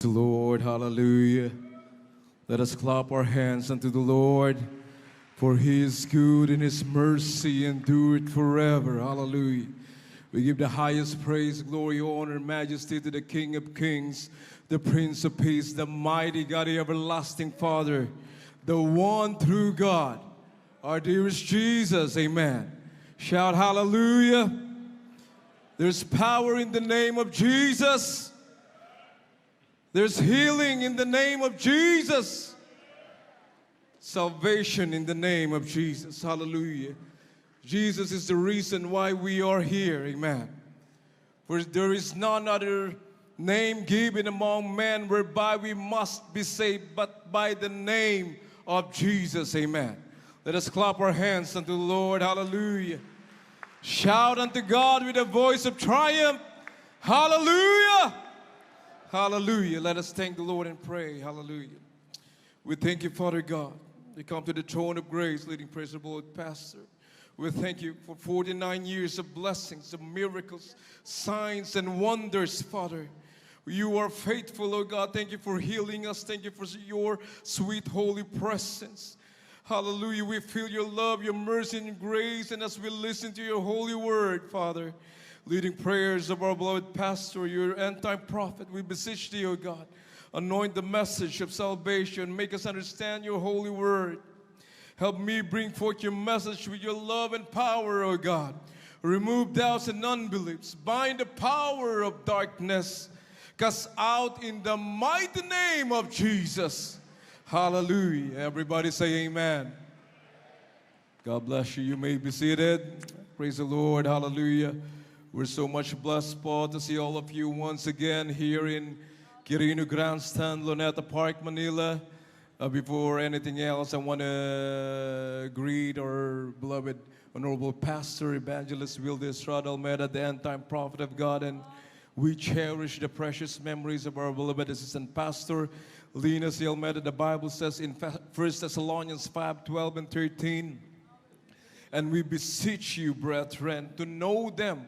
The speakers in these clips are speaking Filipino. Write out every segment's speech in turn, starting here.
the Lord. Hallelujah. Let us clap our hands unto the Lord, for He is good and His mercy endureth forever. Hallelujah. We give the highest praise, glory, honor, majesty to the King of Kings, the Prince of Peace, the mighty God, the everlasting Father, the one true God, our dearest Jesus. Amen. Shout hallelujah. There's power in the name of Jesus. There's healing in the name of Jesus. Salvation in the name of Jesus. Hallelujah. Jesus is the reason why we are here. Amen. For there is none other name given among men whereby we must be saved but by the name of Jesus. Amen. Let us clap our hands unto the Lord. Hallelujah. Shout unto God with a voice of triumph. Hallelujah. Hallelujah. Let us thank the Lord and pray. Hallelujah. We thank you, Father God. We come to the throne of grace, leading praise the Lord, Pastor. We thank you for 49 years of blessings, of miracles, signs, and wonders, Father. You are faithful, oh God. Thank you for healing us. Thank you for your sweet, holy presence. Hallelujah. We feel your love, your mercy, and grace. And as we listen to your holy word, Father, leading prayers of our beloved pastor, your end-time prophet, we beseech thee, O God, anoint the message of salvation. Make us understand your holy word. Help me bring forth your message with your love and power, O God. Remove doubts and unbeliefs. Bind the power of darkness. Cast out in the mighty name of Jesus. Hallelujah. Everybody say amen. God bless you. You may be seated. Praise the Lord. Hallelujah. We're so much blessed, Paul, to see all of you once again here in Quirino Grandstand, Luneta Park, Manila. Before anything else, I want to greet our beloved Honorable Pastor, Evangelist Wilde Estrada Almeida, the end-time prophet of God, and we cherish the precious memories of our beloved assistant pastor, Lina C. Almeida. The Bible says in 1 Thessalonians 5:12 and 13, and we beseech you, brethren, to know them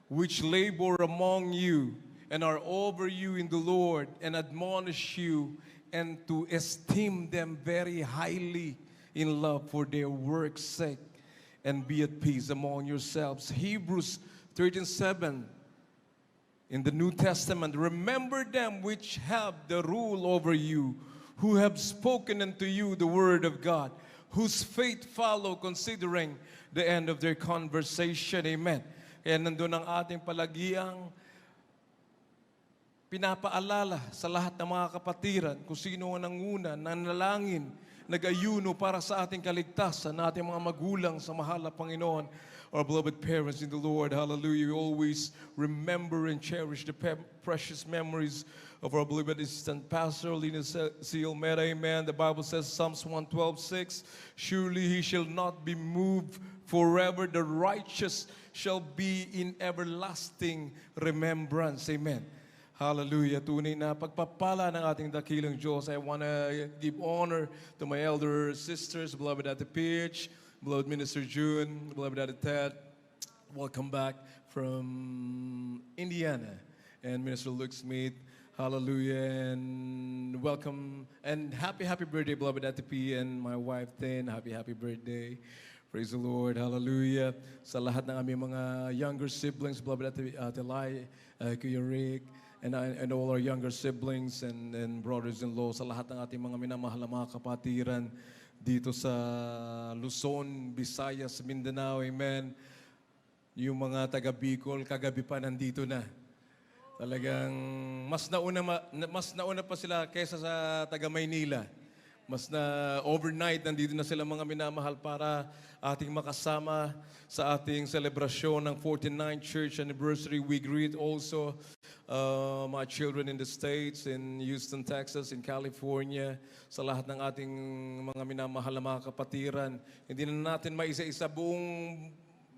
which labor among you and are over you in the Lord, and admonish you, and to esteem them very highly in love for their work's sake, and be at peace among yourselves. Hebrews 13:7 in the New Testament, remember them which have the rule over you, who have spoken unto you the word of God, whose faith follow, considering the end of their conversation. Amen. Kaya nandun ang ating palagiang pinapaalala sa lahat ng mga kapatiran kung sino ang nanguna, nanalangin, nag-ayuno para sa ating kaligtasan, ating mga magulang sa mahal na Panginoon, our beloved parents in the Lord. Hallelujah. We always remember and cherish the precious memories of our beloved assistant pastor, Lina C. Almeida. Amen. The Bible says, Psalms 112:6, surely he shall not be moved forever. The righteous shall be in everlasting remembrance. Amen. Hallelujah. Tunay na pagpapala ng ating dakilang Diyos. I want to give honor to my elder sisters, beloved Ate Peach, beloved Minister June, beloved Ate Ted. Welcome back from Indiana. And Minister Luke Smith. Hallelujah. And welcome and happy birthday, beloved Ate P and my wife Ten. Happy birthday. Praise the Lord. Hallelujah. Sa lahat ng aming mga younger siblings, beloved Ate Lai, Kuya Rick, and all our younger siblings and brothers-in-law, sa lahat ng ating mga minamahal na mga kapatiran dito sa Luzon, Visayas, Mindanao. Amen. Yung mga taga Bicol, kagabi pa nandito na. Talagang mas nauna pa sila kaysa sa taga Maynila. Mas na overnight, nandito na sila mga minamahal para ating makasama sa ating selebrasyon ng 49th Church Anniversary. We greet also my children in the States, in Houston, Texas, in California, sa lahat ng ating mga minamahal na mga kapatiran. Hindi na natin maisa-isa buong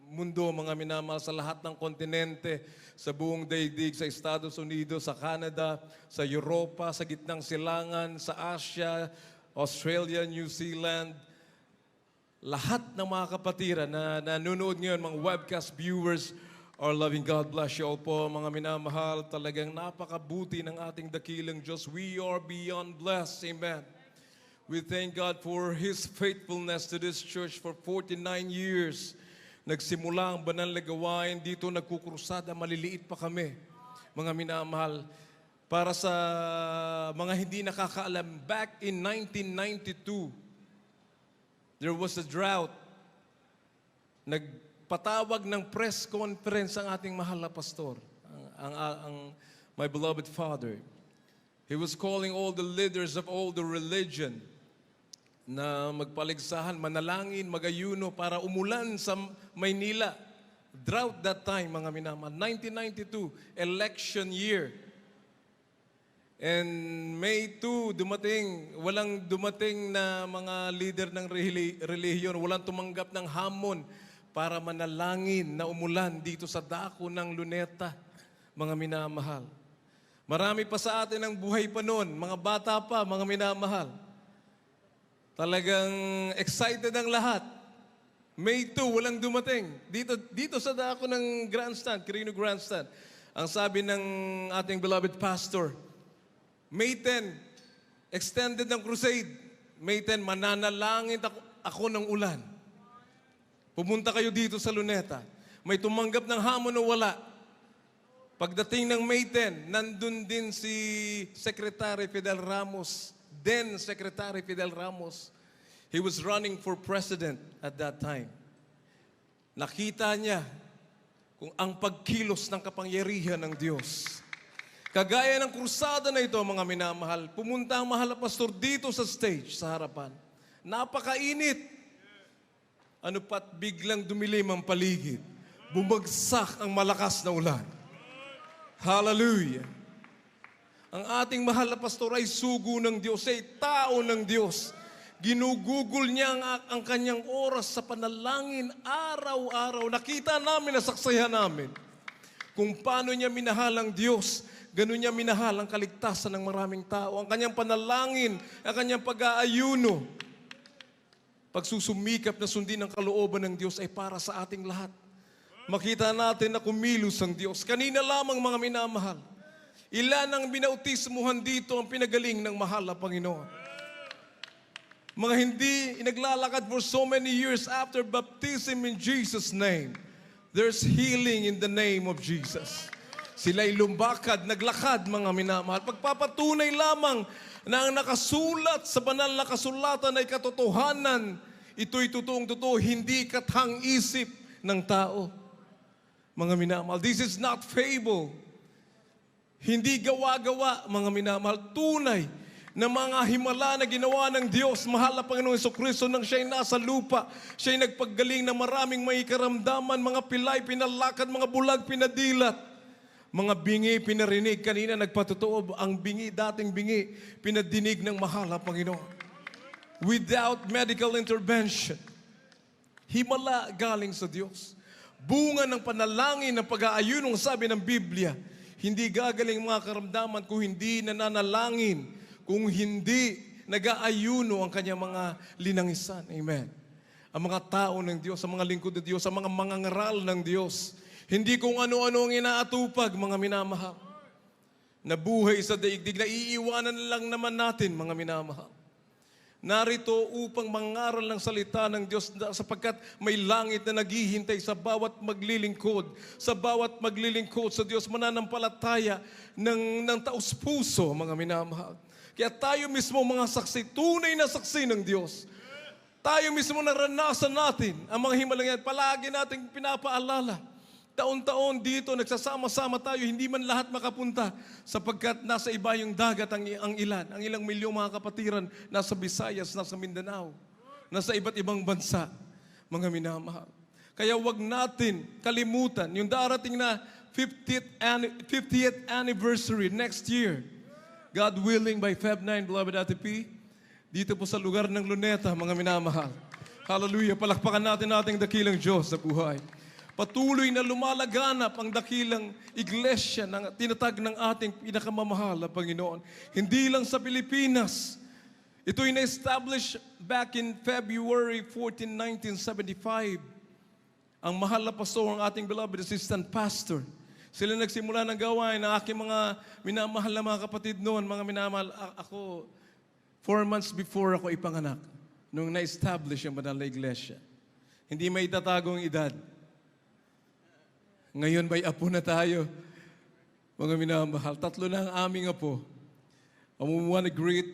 mundo, mga minamahal, sa lahat ng kontinente, sa buong daigdig, sa Estados Unidos, sa Canada, sa Europa, sa gitnang silangan, sa Asia, Australia, New Zealand, lahat ng mga kapatiran na nanonood ngayon, mga webcast viewers Our loving God bless you all po, mga minamahal. Talagang napakabuti ng ating dakilang Diyos. We are beyond blessed. Amen. We thank God for His faithfulness to this church for 49 years. Nagsimula ang banal na gawain dito, nagkukrusada, maliliit pa kami, mga minamahal. Para sa mga hindi nakakaalam, back in 1992, there was a drought. Nagpatawag ng press conference ang ating mahal na pastor, my beloved father. He was calling all the leaders of all the religion na magpaligsahan, manalangin, magayuno para umulan sa Maynila. Drought that time, mga minamahal. 1992, election year. And May 2, walang dumating na mga leader ng relihiyon, walang tumanggap ng hamon para manalangin na umulan dito sa dako ng Luneta, mga minamahal. Marami pa sa atin ang buhay pa noon, mga bata pa, mga minamahal. Talagang excited ang lahat. May 2, walang dumating. Dito sa dako ng grandstand, Quirino Grandstand. Ang sabi ng ating beloved pastor, May 10, extended ng crusade. May 10, mananalangin ako ng ulan. Pumunta kayo dito sa Luneta. May tumanggap ng hamon o wala. Pagdating ng May 10, nandun din si Secretary Fidel Ramos, then Secretary Fidel Ramos. He was running for president at that time. Nakita niya kung ang pagkilos ng kapangyarihan ng Diyos. Kagaya ng krusada na ito, mga minamahal, pumunta ang mahal na pastor dito sa stage, sa harapan. Napakainit. Ano pat biglang dumilim ang paligid. Bumagsak ang malakas na ulan. Hallelujah. Ang ating mahal na pastor ay sugo ng Diyos, ay tao ng Diyos. Ginugugol niya ang kanyang oras sa panalangin araw-araw. Nakita namin, nasaksihan namin kung paano niya minahal ang Diyos. Ganun niya minahal ang kaligtasan ng maraming tao. Ang kanyang panalangin, ang kanyang pag-aayuno, pagsusumikap na sundin ang kalooban ng Diyos ay para sa ating lahat. Makita natin na kumilos ang Diyos. Kanina lamang, mga minamahal, ilan ang binautismuhan dito ang pinagaling ng mahal na Panginoon. Mga hindi naglalakad for so many years after baptism in Jesus' name, there's healing in the name of Jesus. Sila'y lumbakad, naglakad, mga minamahal. Pagpapatunay lamang na ang nakasulat sa banal na kasulatan ay katotohanan. Ito'y totoong-totoo, hindi kathang-isip ng tao. Mga minamahal, this is not fable. Hindi gawa-gawa, mga minamahal. Tunay na mga himala na ginawa ng Diyos, mahal na Panginoong Jesucristo, nang siya'y nasa lupa. Siya'y nagpaggaling ng maraming may karamdaman, mga pilay, pinalakad, mga bulag, pinadilat. Mga bingi, pinarinig. Kanina nagpatotoo, ang bingi, dating bingi, pinadinig ng mahal na Panginoon. Without medical intervention. Himala galing sa Diyos. Bunga ng panalangin ng pag-aayunong sabi ng Biblia, hindi gagaling mga karamdaman kung hindi nananalangin, kung hindi nag-aayuno ang kanyang mga linangisan. Amen. Ang mga tao ng Diyos, ang mga lingkod ng Diyos, ang mga mangangaral ng Diyos, hindi kung ano-ano ang inaatupag, mga minamahal. Nabuhay sa daigdig, na iiwanan lang naman natin, mga minamahal. Narito upang mangaral ng salita ng Diyos sapagkat may langit na naghihintay sa bawat maglilingkod. Sa bawat maglilingkod sa Diyos, mananampalataya ng taos-puso, mga minamahal. Kaya tayo mismo, mga saksi, tunay na saksi ng Diyos. Tayo mismo naranasan natin ang mga himalangan. Palagi nating pinapaalala. Taon-taon dito, nagsasama-sama tayo, hindi man lahat makapunta sapagkat nasa iba yung dagat ang ilan. Ang ilang milyong mga kapatiran nasa Visayas, nasa Mindanao, nasa iba't ibang bansa, mga minamahal. Kaya wag natin kalimutan yung darating na 50th anniversary next year. God willing, by Feb 9, beloved Ate P, dito po sa lugar ng Luneta, mga minamahal. Hallelujah, palakpakan natin ating dakilang Diyos sa buhay. Patuloy na lumalaganap ang dakilang iglesia na tinatag ng ating pinakamamahal na Panginoon. Hindi lang sa Pilipinas. Ito'y na-establish back in February 14, 1975. ang mahal na pastor, ang ating beloved assistant pastor. Sila nagsimula ng gawain ng aking mga minamahal na mga kapatid noon, mga minamahal. Ako, 4 months before ako ipanganak, nung na-establish ang banal na iglesia. Hindi may itatagong edad. Ngayon ba'y apo na tayo? Mga minamahal, 3 na ang aming apo. I want to greet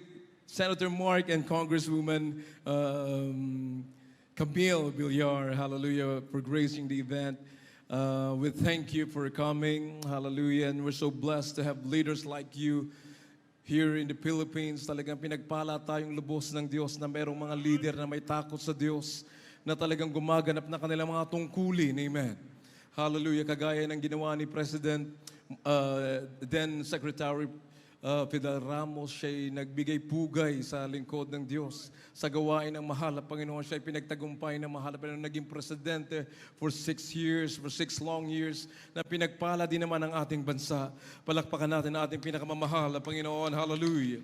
Senator Mark and Congresswoman Camille Villar, hallelujah, for gracing the event. We thank you for coming, hallelujah, and we're so blessed to have leaders like you here in the Philippines. Talagang pinagpala tayong lubos ng Diyos na merong mga leader na may takot sa Diyos, na talagang gumaganap na kanilang mga tungkulin, amen. Hallelujah, kagaya ng ginawa ni President, then Secretary Fidel Ramos, siya'y nagbigay pugay sa lingkod ng Diyos. Sa gawain ng mahal na Panginoon, siya'y pinagtagumpay ng mahal na Panginoon, naging presidente for 6 years, for 6 long years, na pinagpala din naman ang ating bansa. Palakpakan natin ang ating pinakamamahal na Panginoon. Hallelujah.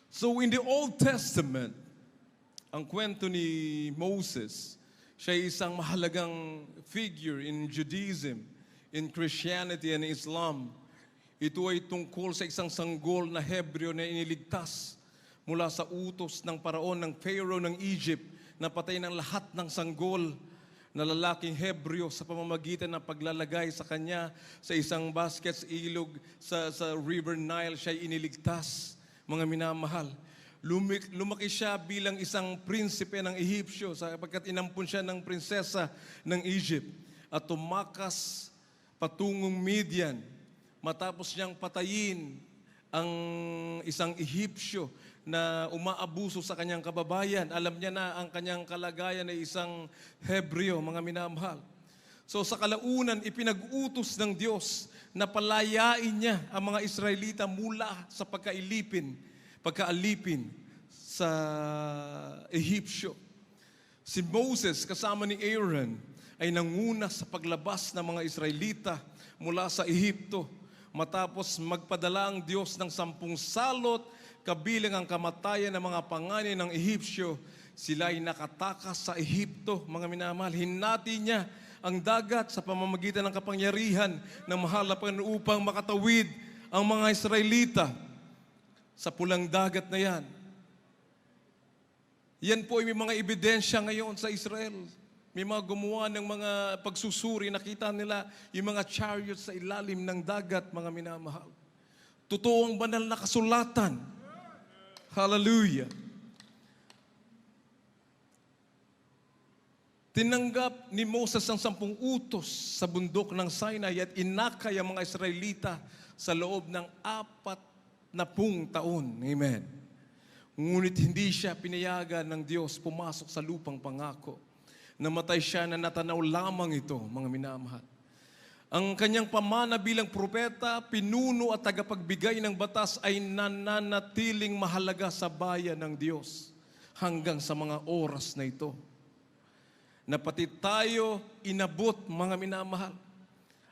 So in the Old Testament, ang kwento ni Moses, siya isang mahalagang figure in Judaism, in Christianity and Islam. Ito ay tungkol sa isang sanggol na Hebreo na iniligtas mula sa utos ng paraon ng Pharaoh ng Egypt na patay ng lahat ng sanggol na lalaking Hebreo sa pamamagitan ng paglalagay sa kanya sa isang basket sa ilog sa River Nile. Siya iniligtas, mga minamahal. Lumaki siya bilang isang prinsipe ng Ehipsyo sapagkat inampun siya ng prinsesa ng Egypt at tumakas patungong Midian. Matapos niyang patayin ang isang Ehipsyo na umaabuso sa kanyang kababayan. Alam niya na ang kanyang kalagayan ay isang Hebreo, mga minamahal. So sa kalaunan, ipinag-utos ng Diyos na palayain niya ang mga Israelita mula sa pagkaalipin sa Ehipsyo. Si Moses kasama ni Aaron ay nanguna sa paglabas ng mga Israelita mula sa Ehipto. Matapos magpadala ang Diyos ng 10 salot, kabilang ang kamatayan ng mga panganay ng Ehipsyo, sila ay nakatakas sa Ehipto, mga minamahal. Hinati niya ang dagat sa pamamagitan ng kapangyarihan ng mahal na Panginoon upang makatawid ang mga Israelita sa pulang dagat na yan. Yan po ay may mga ebidensya ngayon sa Israel. May mga gumawa ng mga pagsusuri, nakita nila yung mga chariots sa ilalim ng dagat, mga minamahal. Totoo ang banal na kasulatan. Hallelujah. Tinanggap ni Moses ang 10 utos sa bundok ng Sinai at inakay ang mga Israelita sa loob ng 40 taon. Amen. Ngunit hindi siya pinayagan ng Diyos pumasok sa lupang pangako. Namatay siya na natanaw lamang ito, mga minamahal. Ang kanyang pamana bilang propeta, pinuno at tagapagbigay ng batas ay nananatiling mahalaga sa bayan ng Diyos hanggang sa mga oras na ito. Na pati tayo inabot, mga minamahal.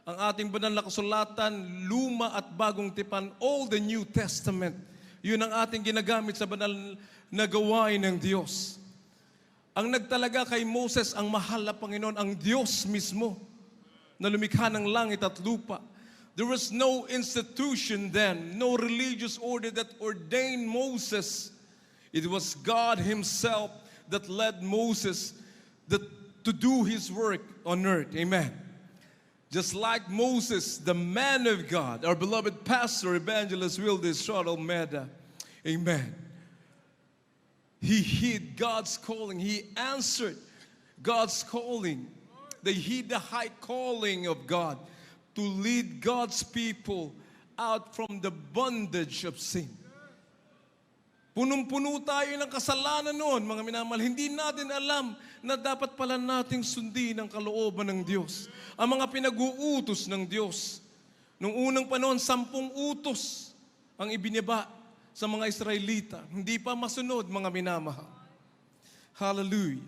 Ang ating banal na kasulatan, luma at bagong tipan, all the New Testament, yun ang ating ginagamit sa banal na gawain ng Diyos. Ang nagtalaga kay Moses, ang mahal na Panginoon, ang Diyos mismo, na lumikha ng langit at lupa. There was no institution then, no religious order that ordained Moses. It was God Himself that led Moses to do His work on earth. Amen. Just like Moses, the man of God, our beloved pastor, evangelist Wilde Estrada Almeida. Amen. He heed God's calling. He answered God's calling. They heed the high calling of God to lead God's people out from the bondage of sin. Punong-puno tayo ng kasalanan noon, mga minamahal. Hindi natin alam na dapat pala nating sundin ang kalooban ng Diyos. Ang mga pinag-uutos ng Diyos. Nung unang panahon, 10 utos ang ibinaba sa mga Israelita. Hindi pa masunod, mga minamahal. Hallelujah.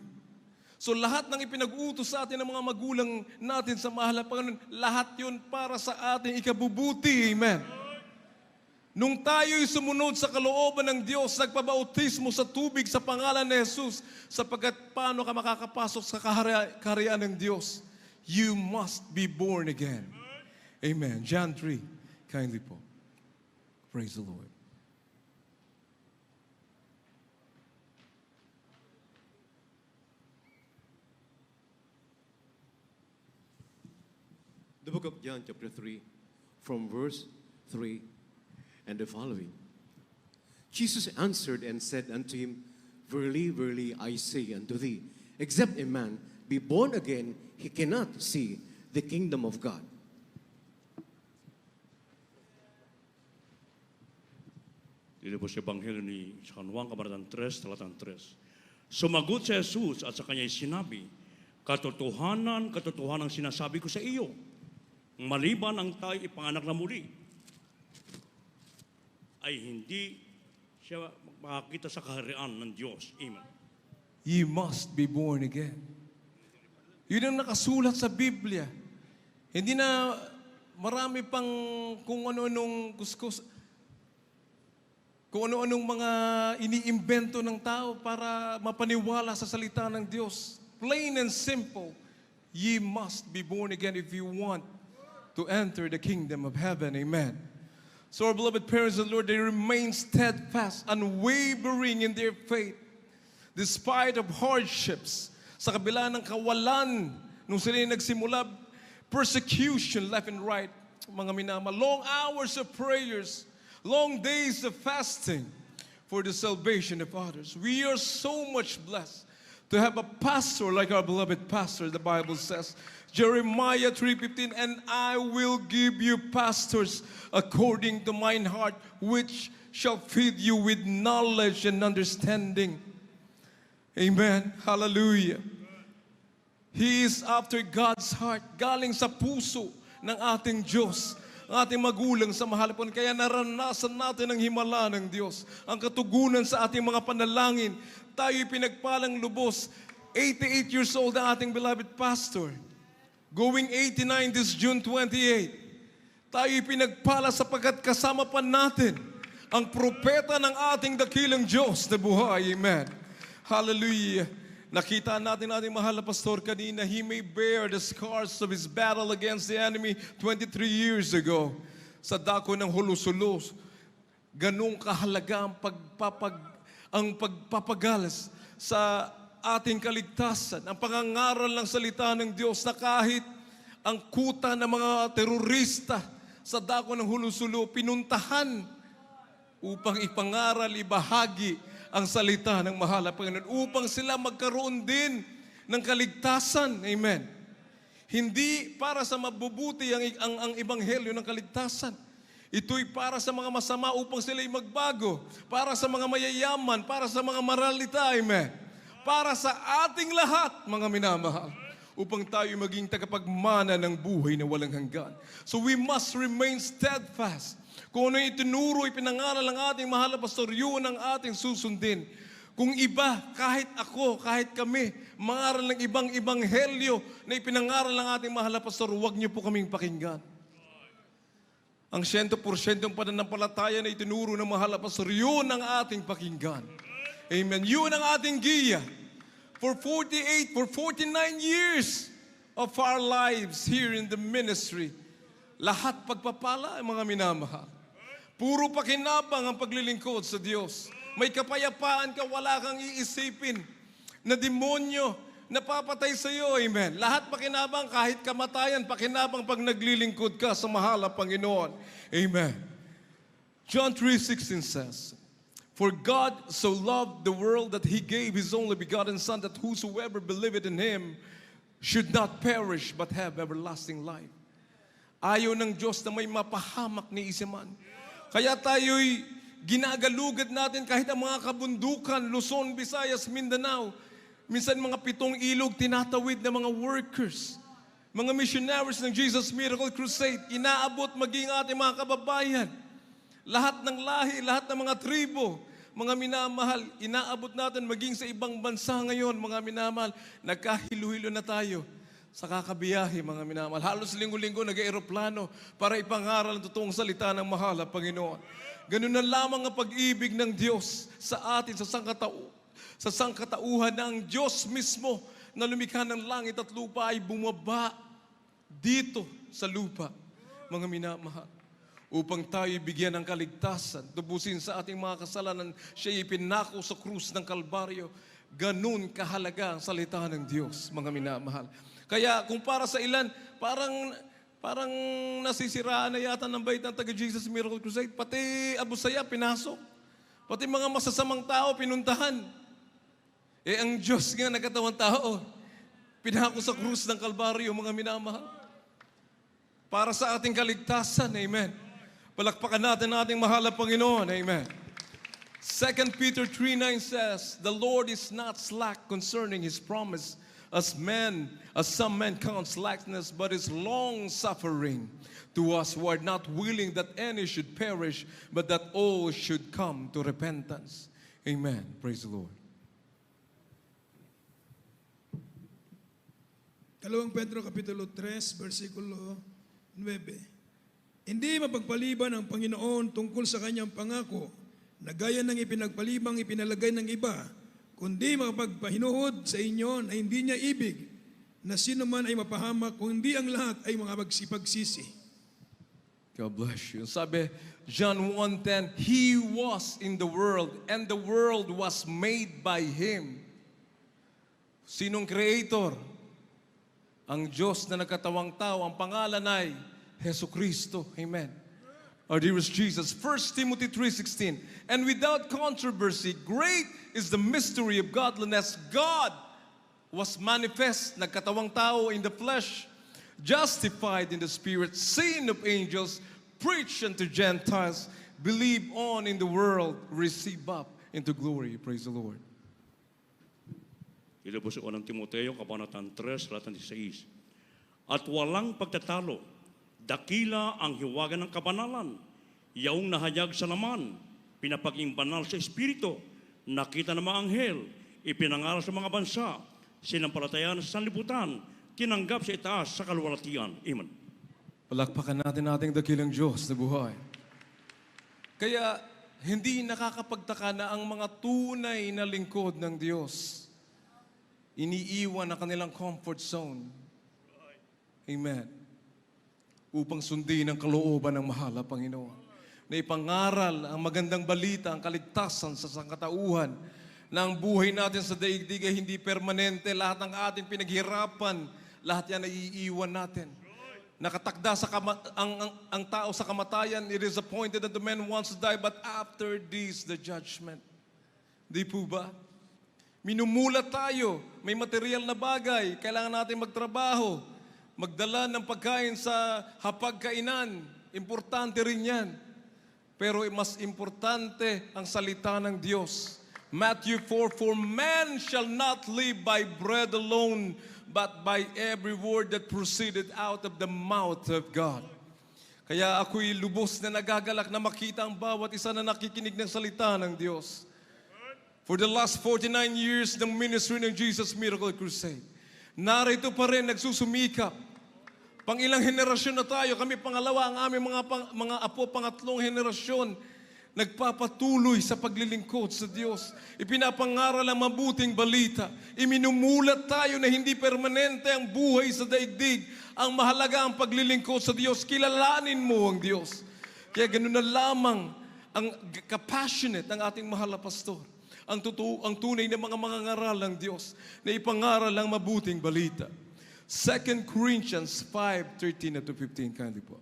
So lahat ng ipinag-utos sa atin ng mga magulang natin sa mahal na Panginoon, lahat yun para sa ating ikabubuti. Amen. Nung tayo'y sumunod sa kalooban ng Diyos, nagpabautismo sa tubig sa pangalan ni Jesus, sapagkat paano ka makakapasok sa kaharian ng Diyos? You must be born again. Amen. John 3, kindly po. Praise the Lord. The book of John chapter 3, from verse 3 and the following. Jesus answered and said unto him, Verily, verily, I say unto thee, except a man be born again, he cannot see the kingdom of God. Dito po sa Ebanghelyo ni San Juan, Kabanatang 3, talatang 3. Sumagot si Jesus at sa kanya'y sinabi, Katotohanan, katotohanan sinasabi ko sa iyo, maliban ang tayo ipanganak na muli, ay hindi siya makakita sa kaharian ng Diyos. Amen. You must be born again. Yun ang nakasulat sa Biblia. Hindi na marami pang kung ano-anong kuskus, kung ano-anong mga iniimbento ng tao para mapaniwala sa salita ng Diyos. Plain and simple, ye must be born again if you want to enter the kingdom of heaven. Amen. So our beloved parents of the Lord, they remain steadfast, unwavering in their faith, despite of hardships. Sa kabila ng kawalan, nung sila nagsimula, persecution left and right, mga minama, long hours of prayers, long days of fasting for the salvation of others. We are so much blessed to have a pastor like our beloved pastor, the Bible says, Jeremiah 3:15, and I will give you pastors according to mine heart, which shall feed you with knowledge and understanding. Amen. Hallelujah. He is after God's heart, galing sa puso ng ating Diyos, ang ating magulang sa mahalapon. Kaya naranasan natin ang himala ng Diyos, ang katugunan sa ating mga panalangin. Tayo'y pinagpalang lubos. 88 years old ang ating beloved pastor. Going 89 this June 28. Tayo'y pinagpala sapagkat kasama pa natin ang propeta ng ating dakilang Diyos na buhay. Amen. Hallelujah. Nakita natin ating mahal na pastor kanina, he may bear the scars of his battle against the enemy 23 years ago sa dako ng Hulusulos. Ganong kahalaga ang pagpapagalas sa ating kaligtasan, ang pangangaral ng salita ng Diyos na kahit ang kuta ng mga terorista sa dako ng Hulusulo pinuntahan upang ipangaral, ibahagi ang salita ng mahal na Panginoon, upang sila magkaroon din ng kaligtasan. Amen. Hindi para sa mabubuti ang ebanghelyo ng kaligtasan. Ito'y para sa mga masama upang sila'y magbago, para sa mga mayayaman, para sa mga maralita. Amen. Para sa ating lahat, mga minamahal, upang tayo maging tagapagmana ng buhay na walang hanggan. So we must remain steadfast. Kung ano yung itinuro, ipinangaral ng ating mahal na pastor, yun ang ating susundin. Kung iba, kahit ako, kahit kami, mangaral ng ibang ebanghelyo na ipinangaral ng ating mahal na pastor, huwag niyo po kaming pakinggan. Ang 100% ng pananampalataya na itinuro ng mahal na pastor, yun ang ating pakinggan. Amen. Yun ang ating giya. For 49 years of our lives here in the ministry, lahat pagpapala ay mga minamahal. Puro pakinabang ang paglilingkod sa Diyos. May kapayapaan ka, wala kang iisipin na demonyo napapatay sa iyo. Amen. Lahat pakinabang, kahit kamatayan, pakinabang pag naglilingkod ka sa mahal na Panginoon. Amen. John 3:16 says, For God so loved the world that He gave His only begotten Son, that whosoever believeth in Him should not perish but have everlasting life. Ayaw ng Diyos na may mapahamak ni isiman. Kaya tayo'y ginagalugad natin kahit ang mga kabundukan, Luzon, Visayas, Mindanao. Minsan mga 7 ilog tinatawid ng mga workers, mga missionaries ng Jesus Miracle Crusade, inaabot maging ating mga kababayan. Lahat ng lahi, lahat ng mga tribo, mga minamahal, inaabot natin maging sa ibang bansa ngayon, mga minamahal, nagkahilo-hilo na tayo sa kakabiyahe, mga minamahal. Halos linggo-linggo nag-aeroplano para ipangaral ang totoong salita ng mahal na Panginoon. Ganun na lamang ang pag-ibig ng Diyos sa atin, sa sangkatauhan na ang Diyos mismo na lumikha ng langit at lupa ay bumaba dito sa lupa, mga minamahal, upang tayo bigyan ng kaligtasan, tubusin sa ating mga kasalanan. Siya ipinako sa krus ng Kalbaryo. Ganun kahalaga ang salita ng Diyos, mga minamahal. Kaya kung para sa ilan, parang nasisiraan na yata ng bait ng taga-Jesus Miracle Crusade. Pati Abu Sayyaf pinasok. Pati mga masasamang tao pinuntahan. Ang Diyos nga nagkatawang tao, pinako sa krus ng Kalbaryo, mga minamahal. Para sa ating kaligtasan, amen. Palakpakan natin ating mahal na Panginoon, amen. 2 Peter 3:9 says, "The Lord is not slack concerning His promise, as some men count slackness, but is long-suffering to us who are not willing that any should perish, but that all should come to repentance." Amen. Praise the Lord. 2 Pedro Kapitulo 3, versikulo 9. Hindi mapagpaliban ang Panginoon tungkol sa kanyang pangako na gaya ng ipinagpalibang ipinalagay ng iba, kundi makapagpahinuhod sa inyo na hindi niya ibig na sino man ay mapahamak, kundi ang lahat ay mga magsipagsisi. God bless you. Sabi, John 1:10, He was in the world, and the world was made by Him. Sinong creator? Ang Diyos na nagkatawang tao, ang pangalan ay Jesu Cristo. Amen. Our dearest Jesus. 1 Timothy 3:16. "And without controversy, great is the mystery of godliness. God was manifest," nagkatawang tao in the flesh, "justified in the spirit, seen of angels, preached unto Gentiles, believed on in the world, received up into glory." Praise the Lord. Ilabos sa unang Timoteo, kabanatang 3, talata 16. "At walang pagtatalo, dakila ang hiwaga ng kabanalan, yaong nahayag sa laman, pinapaging banal sa Espiritu, nakita ng mga anghel, ipinangaral sa mga bansa, sinampalatayan sa sanlibutan, tinanggap sa itaas sa kaluwalhatian." Amen. Palakpakan natin ating dakilang Diyos na buhay. Kaya hindi nakakapagtaka na ang mga tunay na lingkod ng Diyos iniiwan ang kanilang comfort zone. Amen. Upang sundin ang kalooban ng mahal na Panginoon. Na ipangaral ang magandang balita, ang kaligtasan sa sangkatauhan, na ang buhay natin sa daigdig ay hindi permanente. Lahat ng ating pinaghirapan, lahat yan ay iiwan natin. Nakatakda sa ang tao sa kamatayan. It is appointed that the man wants to die, but after this, the judgment. Di po ba? Minumulat tayo. May material na bagay. Kailangan natin magtrabaho. Magdala ng pagkain sa hapagkainan. Importante rin yan. Pero mas importante ang salita ng Diyos. Matthew 4, "For man shall not live by bread alone, but by every word that proceeded out of the mouth of God." Kaya ako'y lubos na nagagalak na makita ang bawat isa na nakikinig ng salita ng Diyos. For the last 49 years ng ministry ng Jesus Miracle Crusade, narito pa rin nagsusumikap. Pangilang henerasyon na tayo, kami pangalawa, ang aming mga apo, pangatlong henerasyon, nagpapatuloy sa paglilingkod sa Diyos. Ipinapangaral ang mabuting balita. Iminumulat tayo na hindi permanente ang buhay sa daigdig. Ang mahalaga ang paglilingkod sa Diyos. Kilalanin mo ang Diyos. Kaya ganoon na lamang ang kapassionate ng ating mahal na pastor. Ang tunay na mga ngaral ng Diyos na ipangaral ang mabuting balita. 2 Corinthians 5:13-15, kindly po.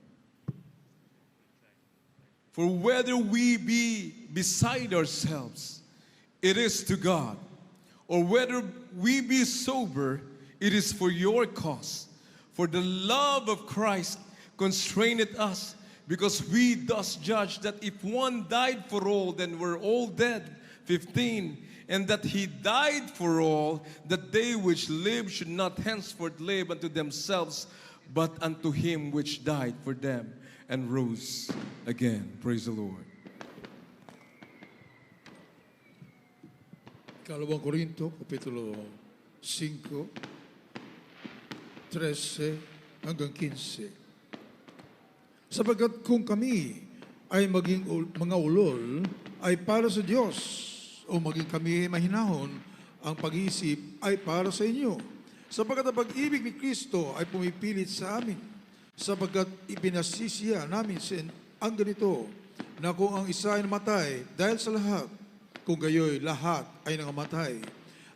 "For whether we be beside ourselves, it is to God, or whether we be sober, it is for your cause. For the love of Christ constraineth us, because we thus judge that if one died for all, then we're all dead." 15, "And that He died for all, that they which live should not henceforth live unto themselves, but unto Him which died for them and rose again." Praise the Lord. 2 Korinto, Kapitulo 5, 13 hanggang 15. "Sapagkat kung kami ay maging mga ulol ay para sa Diyos o maging kami mahinahon, ang pag-iisip ay para sa inyo. Sapagkat ang pag-ibig ni Kristo ay pumipilit sa amin, sapagkat ipinasisiya namin ang ganito, na kung ang isa ay namatay dahil sa lahat, kung gayoy lahat ay nangamatay.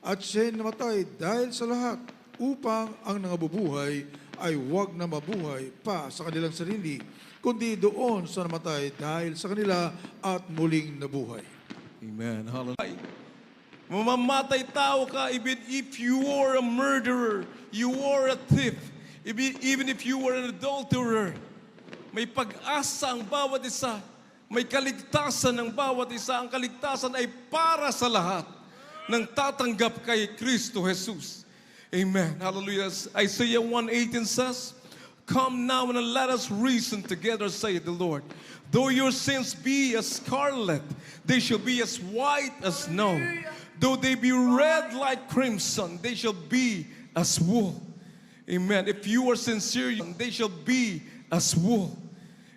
At siya ay namatay dahil sa lahat, upang ang nangabubuhay ay huwag na mabuhay pa sa kanilang sarili, kundi doon sa namatay dahil sa kanila at muling nabuhay. Amen. Hallelujah. Mamamatay tao ka even if you are a murderer, you are a thief, even if you are an adulterer. May pag-asa ang bawat isa. May kaligtasan ng bawat isa. Ang kaligtasan ay para sa lahat ng tatanggap kay Kristo Jesus. Amen. Hallelujah. Isaiah 1:18 says, "Come now and let us reason together, saith the Lord. Though your sins be as scarlet, they shall be as white as snow. Though they be red like crimson, they shall be as wool." Amen. If you are sincere, they shall be as wool.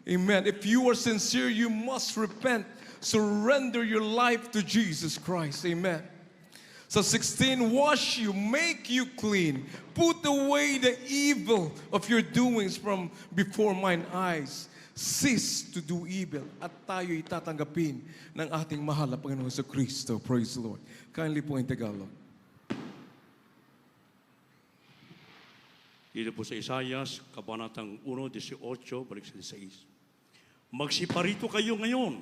Amen. If you are sincere, you must repent. Surrender your life to Jesus Christ. Amen. So 16, wash you, make you clean. Put away the evil of your doings from before mine eyes. Cease to do evil. At tayo'y tatanggapin ng ating mahal na Panginoon sa Kristo. Praise the Lord. Kindly po in Tagalog. Dito po sa Isayas, Kabanatang 1:18, balik sa 16. Magsiparito kayo ngayon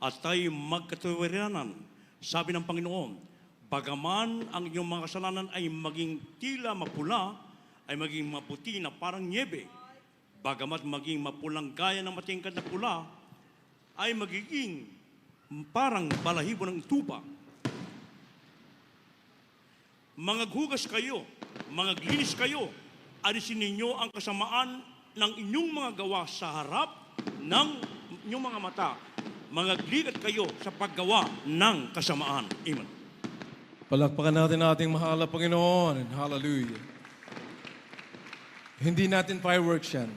at tayo magkatuwiranan. Sabi ng Panginoon, bagaman ang inyong mga kasalanan ay maging tila mapula, ay maging maputi na parang niebe. Bagamat maging mapulang gaya ng matingkad na pula, ay magiging parang balahibo ng tupa. Mangaghugas kayo, mangaglinis kayo, alisin ninyo ang kasamaan ng inyong mga gawa sa harap ng inyong mga mata. Mangagligat kayo sa paggawa ng kasamaan. Amen. Palakpakan natin ating mahal na Panginoon. Hallelujah. Hindi natin fireworks yan.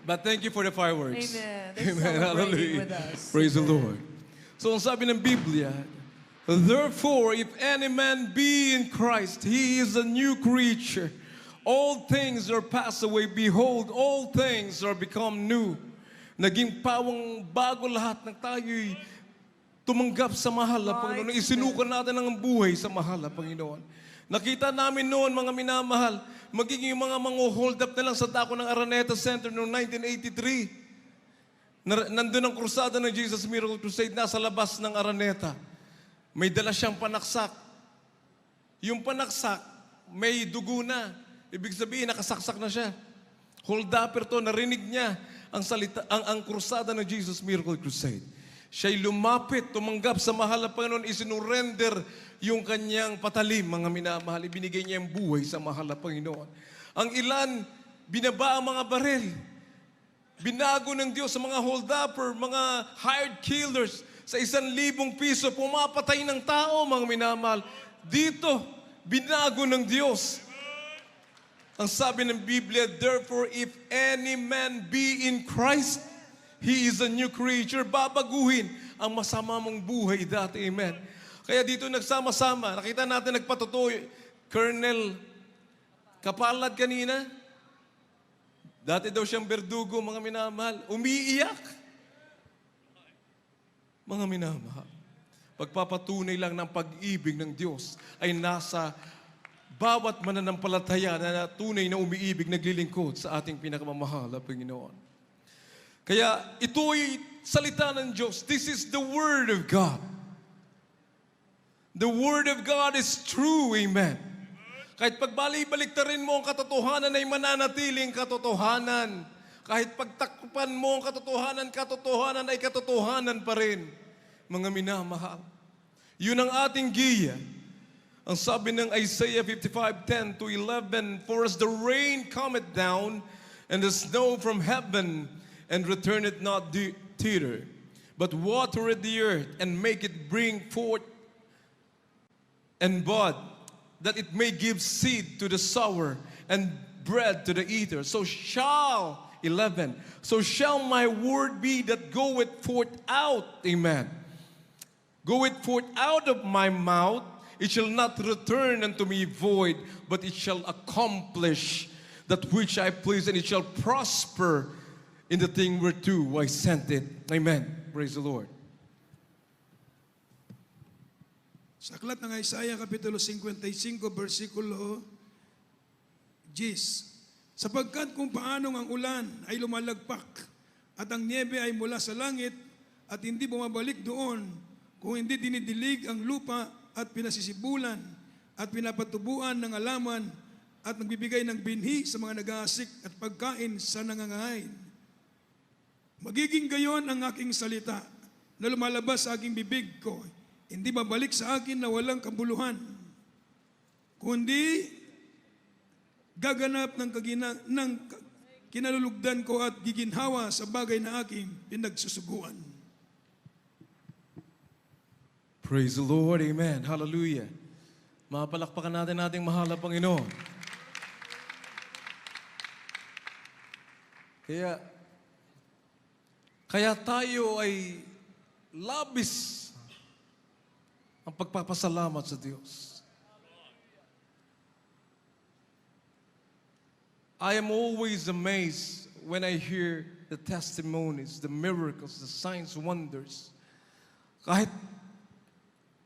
But thank you for the fireworks. Amen. They're celebrating with us. Praise the Amen. Lord. So ang sabi ng Biblia, therefore, if any man be in Christ, he is a new creature. All things are passed away. Behold, all things are become new. Naging pawang bago lahat ng tayo'y tumanggap sa mahal na Panginoon. Isinukan natin ang buhay sa mahal na Panginoon. Nakita namin noon, mga minamahal, magiging mga hold up na lang sa dako ng Araneta Center noong 1983. Nandun ang krusada ng Jesus Miracle Crusade, nasa labas ng Araneta. May dala siyang panaksak. Yung panaksak, may dugo na. Ibig sabihin, nakasaksak na siya. Hold upper to, narinig niya ang salita, ang krusada ng Jesus Miracle Crusade. Siya'y lumapit, tumanggap sa mahal na Panginoon, isinurrender yung kanyang patalim, mga minamahal. Ibinigay niya yung buhay sa mahal na Panginoon. Ang ilan, binaba ang mga baril. Binago ng Diyos sa mga hold-upper, mga hired killers, sa 1,000 piso, pumapatay ng tao, mga minamahal. Dito, binago ng Diyos. Ang sabi ng Biblia, therefore, if any man be in Christ, he is a new creature. Babaguhin ang masama mong buhay dati. Amen. Kaya dito nagsama-sama. Nakita natin nagpatuto, Colonel Kapalad kanina. Dati daw siyang berdugo, mga minamahal. Umiiyak. Mga minamahal. Pagpapatunay lang ng pag-ibig ng Diyos ay nasa bawat mananampalataya na tunay na umiibig, naglilingkod sa ating pinakamamahal na Panginoon. Kaya ito'y salita ng Diyos. This is the Word of God. The Word of God is true. Amen. Kahit pagbalik-baliktarin mo ang katotohanan ay mananatiling katotohanan. Kahit pagtakpan mo ang katotohanan, katotohanan ay katotohanan pa rin. Mga minamahal. Yun ang ating giya. Ang sabi ng Isaiah 55:10-11, for as the rain cometh down, and the snow from heaven, and returneth not thither, but watereth the earth, and make it bring forth and bud, that it may give seed to the sower, and bread to the eater. So shall 11. So shall my word be that goeth forth out, amen. Goeth forth out of my mouth, it shall not return unto me void, but it shall accomplish that which I please, and it shall prosper in the thing whereto I sent it. Amen. Praise the Lord. Sa aklat ng Isaiah Kapitulo 55, versikulo 10. Sapagkat kung paanong ang ulan ay lumalagpak at ang niebe ay mula sa langit at hindi bumabalik doon, kung hindi dinidilig ang lupa at pinasisibulan at pinapatubuan ng alaman at nagbibigay ng binhi sa mga nag-aasik at pagkain sa nangangain. Magiging gayon ang aking salita na lumalabas sa aking bibig ko, hindi babalik sa akin na walang kabuluhan, kundi gaganap ng kinalulugdan ko at giginhawa sa bagay na aking pinagsusuguan. Praise the Lord. Amen. Hallelujah. Mapalakpakan natin ating mahal na Panginoon. Kaya tayo ay labis ang pagpapasalamat sa Diyos. I am always amazed when I hear the testimonies, the miracles, the signs, wonders. Kahit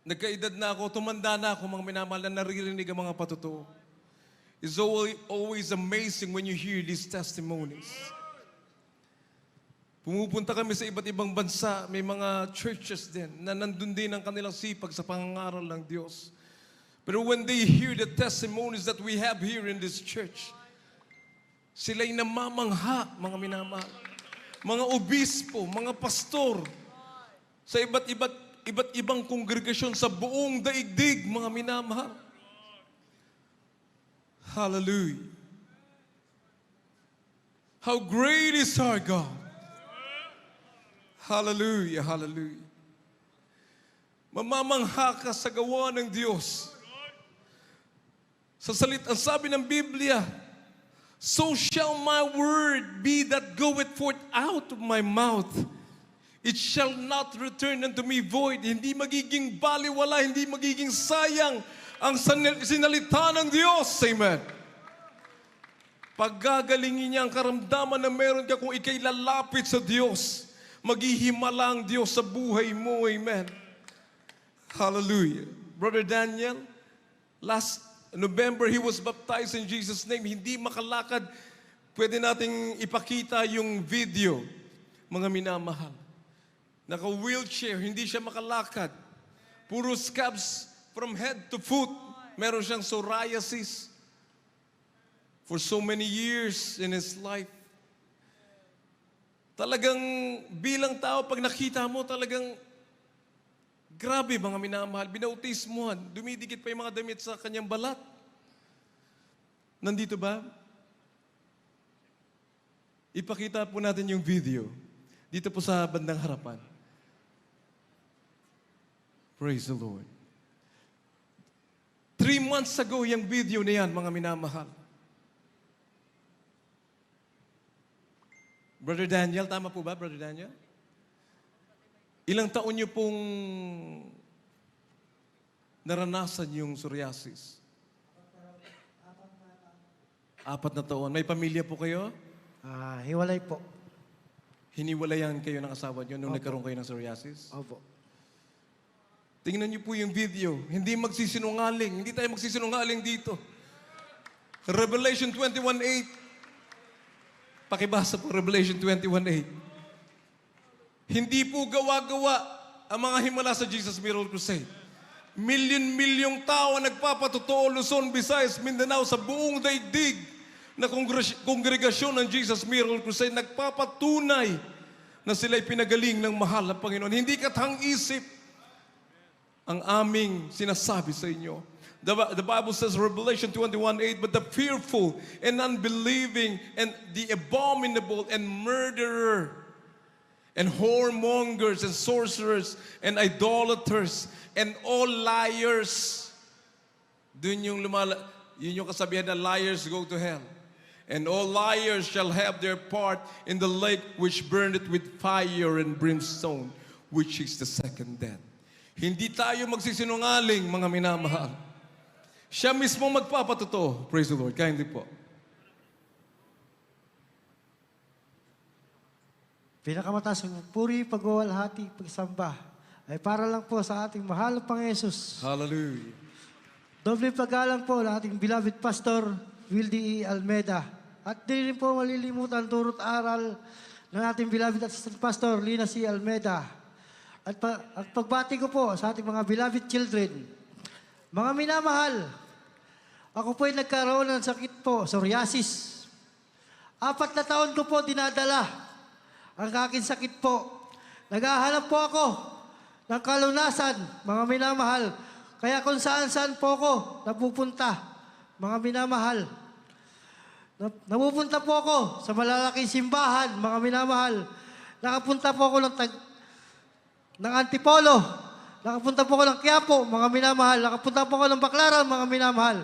nagkaedad na ako, tumanda na ako, mga minamahal na naririnig ang mga patotoo. It's always amazing when you hear these testimonies. Pumupunta kami sa iba't ibang bansa, may mga churches din na nandun din ang kanilang sipag sa pangangaral ng Diyos. Pero when they hear the testimonies that we have here in this church, sila'y namamangha, mga minamahal. Mga obispo, mga pastor, sa iba't ibang kongregasyon sa buong daigdig, mga minamahal. Hallelujah. How great is our God. Hallelujah, hallelujah. Mamamangha ka sa gawa ng Diyos. Ang sabi ng Biblia, so shall my word be that goeth forth out of my mouth. It shall not return unto me void. Hindi magiging baliwala, hindi magiging sayang ang sinalita ng Diyos. Amen. Paggagalingin niya ang karamdaman na meron ka kung ikay lalapit sa Diyos, maghihimala ang Diyos sa buhay mo. Amen. Hallelujah. Brother Daniel, last November, he was baptized in Jesus' name. Hindi makalakad. Pwede nating ipakita yung video, mga minamahal. Naka-wheelchair, hindi siya makalakad. Puro scabs from head to foot. Meron siyang psoriasis for so many years in his life. Talagang bilang tao, pag nakita mo, talagang grabe mga minamahal. Binautismuhan, dumidikit pa yung mga damit sa kanyang balat. Nandito ba? Ipakita po natin yung video. Dito po sa bandang harapan. Praise the Lord. 3 months ago, yung video na yan, mga minamahal. Brother Daniel, tama po ba, Brother Daniel? Ilang taon niyo pong naranasan yung psoriasis? 4 na taon. May pamilya po kayo? Hiwalay po. Hiniwalayan kayo ng asawa niyo nung nagkaroon kayo ng psoriasis? Opo. Tingnan niyo po yung video. Hindi magsisinungaling. Hindi tayo magsisinungaling dito. Revelation 21:8. Pakibasa po Revelation 21:8. Hindi po gawa-gawa ang mga himala sa Jesus Miracle Crusade. Milyon-milyong tao ang nagpapatotoo, Luzon, Visayas, Mindanao, sa buong daigdig na kongregasyon ng Jesus Miracle Crusade, nagpapatunay na sila'y pinagaling ng mahal na Panginoon. Hindi katang-isip ang aming sinasabi sa inyo. The Bible says, Revelation 21:8, but the fearful and unbelieving and the abominable and murderer and whoremongers and sorcerers and idolaters and all liars. Yun yung kasabihan na liars go to hell. And all liars shall have their part in the lake which burneth with fire and brimstone, which is the second death. Hindi tayo magsisinungaling, mga minamahal. Siya mismo magpapatotoo. Praise the Lord. Kaya hindi po. Pinakamataas ng puri, pagwawalhati, pagsamba ay para lang po sa ating mahal pang Jesus. Hallelujah. Doble paggalang po ng ating beloved Pastor Wildy E. Almeida. At di rin po malilimutan turot aral ng ating beloved Assistant Pastor Lina C. Almeida. At pagbati ko po sa ating mga beloved children. Mga minamahal, ako po ay nagkaroon ng sakit po, psoriasis. 4 na taon ko po dinadala ang aking sakit po. Naghahanap po ako ng kalunasan, mga minamahal. Kaya kung saan-saan po ako napupunta, mga minamahal. Napupunta po ako sa malalaking simbahan, mga minamahal. Nakapunta po ako ng Antipolo. Nakapunta po ako ng Quiapo, mga minamahal. Nakapunta po ako ng Baclaran, mga minamahal.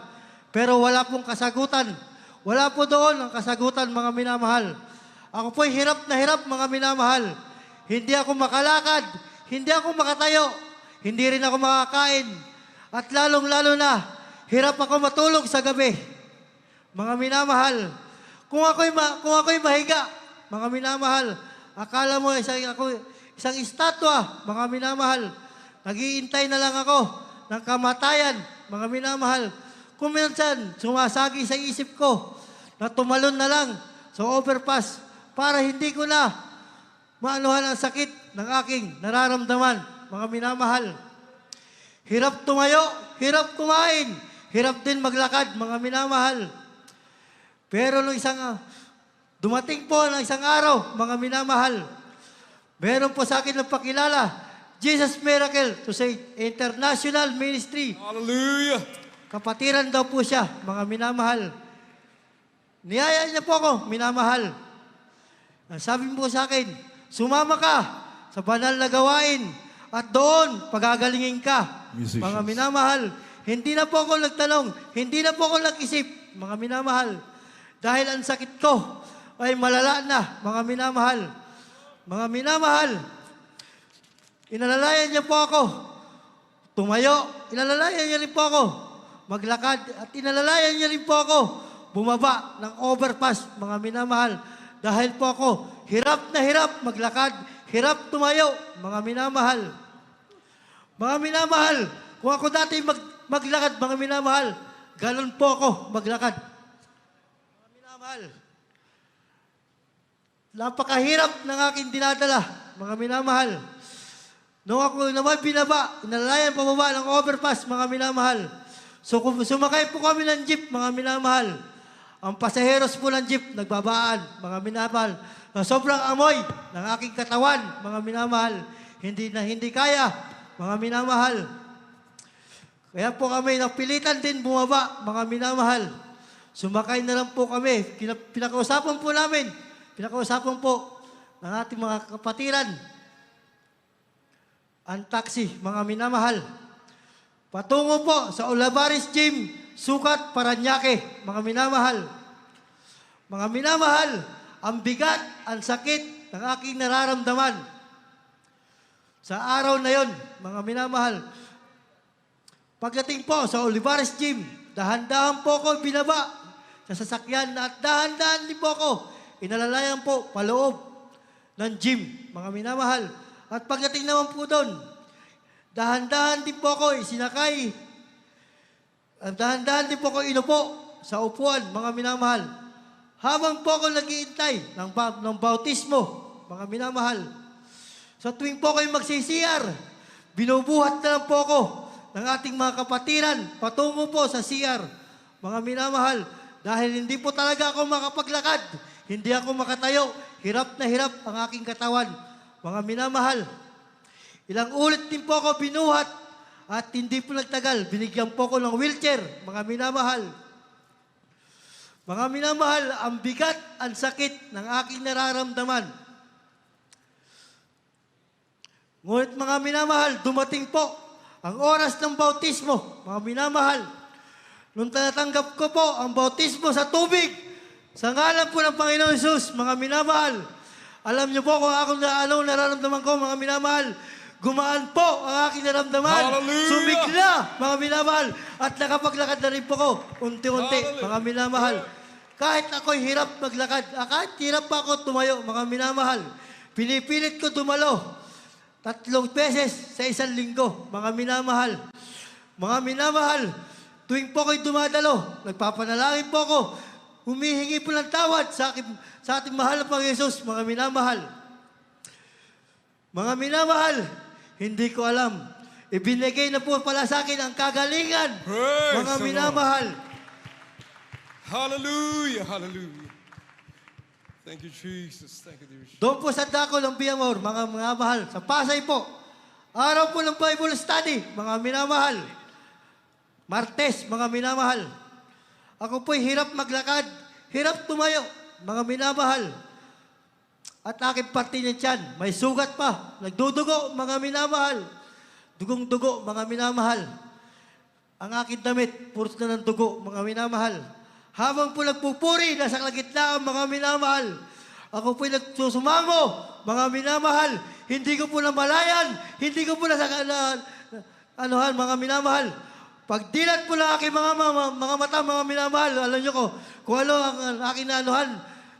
Pero wala pong kasagutan. Wala po doon ang kasagutan, mga minamahal. Ako po'y hirap na hirap, mga minamahal. Hindi ako makalakad. Hindi ako makatayo. Hindi rin ako makakain. At lalong-lalo na, hirap ako matulog sa gabi. Mga minamahal, kung ako'y mahiga, mga minamahal, akala mo isang estatwa, mga minamahal, nag-iintay na lang ako ng kamatayan, mga minamahal. Kung minsan, sumasagi sa isip ko na tumalon na lang sa overpass para hindi ko na maanuhan ang sakit ng aking nararamdaman, mga minamahal. Hirap tumayo, hirap kumain, hirap din maglakad, mga minamahal. Pero nung dumating po ng isang araw, mga minamahal, meron po sa akin nagpakilala, Jesus Miracle to say International Ministry. Hallelujah. Kapatiran daw po siya, mga minamahal. Niyaya niya po ako, minamahal. Sabi mo sa akin, sumama ka sa banal na gawain at doon pagagalingin ka. Musicians. Mga minamahal, hindi na po ako nagtanong, hindi na po ako nag-isip, mga minamahal. Dahil ang sakit ko ay malala na, mga minamahal. Mga minamahal, inalalayan niya po ako. Tumayo, inalalayan niya rin po ako. Maglakad at inalalayan niya rin po ako. Bumaba ng overpass, mga minamahal. Dahil po ako, hirap na hirap maglakad, hirap tumayo, mga minamahal. Mga minamahal, kung ako dati maglakad, mga minamahal, ganun po ako maglakad. Mga minamahal, napakahirap ng aking dinadala, mga minamahal. Nung ako naman binaba, inalalayan pababa ng overpass, mga minamahal. So sumakay po kami ng jeep, mga minamahal. Ang pasaheros po ng jeep, nagbabaan, mga minamahal. Na sobrang amoy ng aking katawan, mga minamahal. Hindi kaya, mga minamahal. Kaya po kami napilitan din bumaba, mga minamahal. Sumakay na lang po kami. Pinakausapan po ng ating mga kapatiran. Ang taxi, mga minamahal. Patungo po sa Olavarez Gym, Sukat, Paranaque, mga minamahal. Mga minamahal, ang bigat, ang sakit ng aking nararamdaman. Sa araw na yon, mga minamahal, pagdating po sa Olivares Gym, dahan-dahan po ako binaba sa sasakyan at dahan-dahan din po ako inalalayan po paloob ng gym, mga minamahal. At pagdating naman po doon, dahan-dahan din po ako isinakay. Dahan-dahan din po ako inupo sa upuan, mga minamahal. Habang po ako nag-iintay ng bautismo, mga minamahal. Sa tuwing po kayo magsisiyar, binubuhat na lang po ako ng ating mga kapatiran patungo po sa CR, mga minamahal. Dahil hindi po talaga ako makapaglakad, hindi ako makatayo, hirap na hirap ang aking katawan, mga minamahal. Ilang ulit din po ako binuhat at hindi po nagtagal, binigyan po ako ng wheelchair, mga minamahal. Mga minamahal, ang bigat, ang sakit ng aking nararamdaman. Ngunit mga minamahal, dumating po ang oras ng bautismo, mga minamahal. Nung tinatanggap ko po ang bautismo sa tubig, Sa ngalan po ng Panginoon Jesus, mga minamahal, alam niyo po kung anong nararamdaman ko, mga minamahal. Gumaan po ang aking naramdaman. Hallelujah! Sumigla, mga minamahal. At nakapaglakad na rin po ko, unti-unti, Hallelujah! mga minamahal. Kahit ako'y hirap maglakad, kahit hirap pa ako tumayo, mga minamahal, pinipilit ko dumalo 3 beses sa 1 linggo, mga minamahal. Mga minamahal, tuwing po ako'y dumadalo, nagpapanalangin po ako, humihingi po ng tawad sa ating mahal na Panginoon Jesus, mga minamahal. Mga minamahal, hindi ko alam. Ibinigay na po pala sa akin ang kagalingan, Praise mga the Lord. minamahal. Hallelujah, hallelujah. Thank you, Jesus. Thank you, dear Jesus. Doon po sa dako ng Biamor, mga minamahal, sa Pasay po. Araw po ng Bible study, mga minamahal. Martes, mga minamahal. Ako po'y hirap maglakad, hirap tumayo, mga minamahal. At aking pati niya tiyan, may sugat pa, nagdudugo, mga minamahal. Dugong-dugo, mga minamahal. Ang aking damit, puros na ng dugo, mga minamahal. Habang po nagpupuri, nasa kalagitnaan, mga minamahal. Ako po'y nagsusumango, mga minamahal. Hindi ko po namalayan, hindi ko po mga minamahal. Pag dilat po ng aking mga mata, mga minamahal, alam niyo ko, kung ano ang aking naanuhan,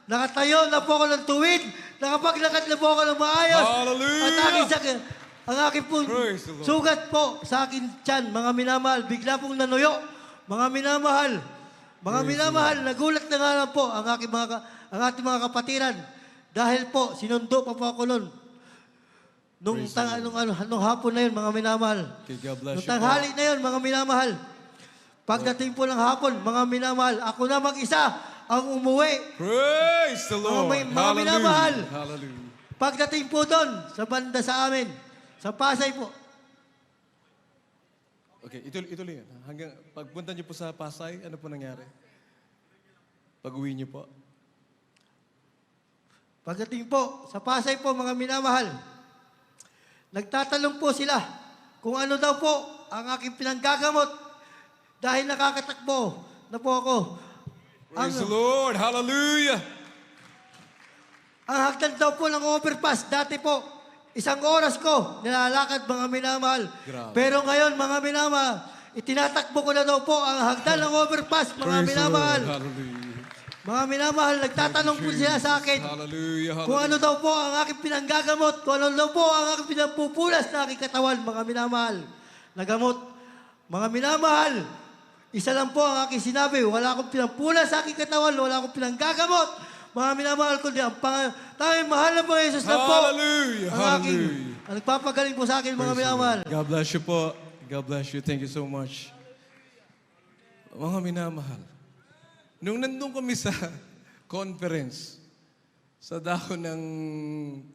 nakatayo na po ako ng tuwid, nakapaglakad na po ako ng maayos. Hallelujah! At ang aking po Praise the Lord. sugat po sa akin tiyan, mga minamahal, bigla pong nanuyo, mga minamahal. Mga minamahal, nagulat na nga lang po ang ating mga kapatiran. Dahil po, sinundo pa po ako nun. Nung hapon na yun, mga minamahal. Okay, God bless Nung you. tanghali na yun, mga minamahal. Pagdating po ng hapon, mga minamahal, ako na mag-isa ang umuwi. Praise the Lord. mga minamahal. Hallelujah. Pagdating po doon, sa banda sa amin, sa Pasay po, Okay, ituloy yan. Hanggang pagpunta niyo po sa Pasay, ano po nangyari? Pag-uwi niyo po. pagdating po sa Pasay po, mga minamahal, nagtatanong po sila kung ano daw po ang aking pinanggagamot dahil nakakatakbo na po ako. Praise the Lord. Hallelujah. Ang hagdan daw po ng overpass, dati po, 1 oras ko nilalakad, mga minamahal. Grabe. Pero ngayon, mga minamahal, itinatakbo ko na daw po ang hagdan ng overpass, mga Praise the minamahal. Lord. Hallelujah. Mga minamahal, nagtatanong po sila sa akin Hallelujah. kung ano daw po ang aking pinanggagamot, kung ano daw po ang aking pinagpupulas na aking katawan, mga minamahal, na gamot. Mga minamahal, isa lang po ang aking sinabi, wala akong pinagpulas sa aking katawan, wala akong pinanggagamot. Mga minamahal, kundi ang tanging mahal na po Jesus na po. Hallelujah. Ang aking, Hallelujah. ang nagpapagaling po sa akin, mga minamahal. God bless you po. God bless you. Thank you so much. Mga minamahal, nung nandun kami sa conference sa dahon ng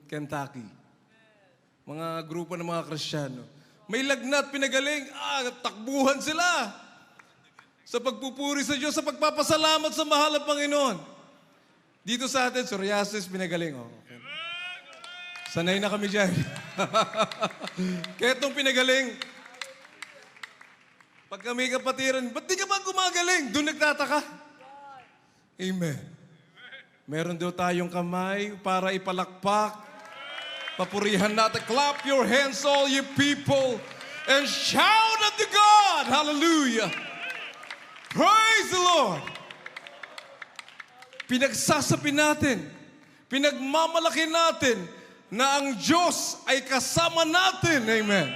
Kentucky, mga grupo ng mga Kristiyano, may lagnat, pinagaling, takbuhan sila sa pagpupuri sa Diyos, sa pagpapasalamat sa mahal na Panginoon. Dito sa atin, psoriasis, pinagaling. Oh, okay. Sanay na kami dyan. Kaya itong pinagaling, pag kami kapatiran, ba't di ka ba gumagaling? Doon nagtataka. Amen. Meron daw tayong kamay para ipalakpak. Papurihan natin. Clap your hands, all you people, and shout unto God. Hallelujah. Praise the Lord. Pinagsasabi natin, pinagmamalaki natin na ang Diyos ay kasama natin. Amen.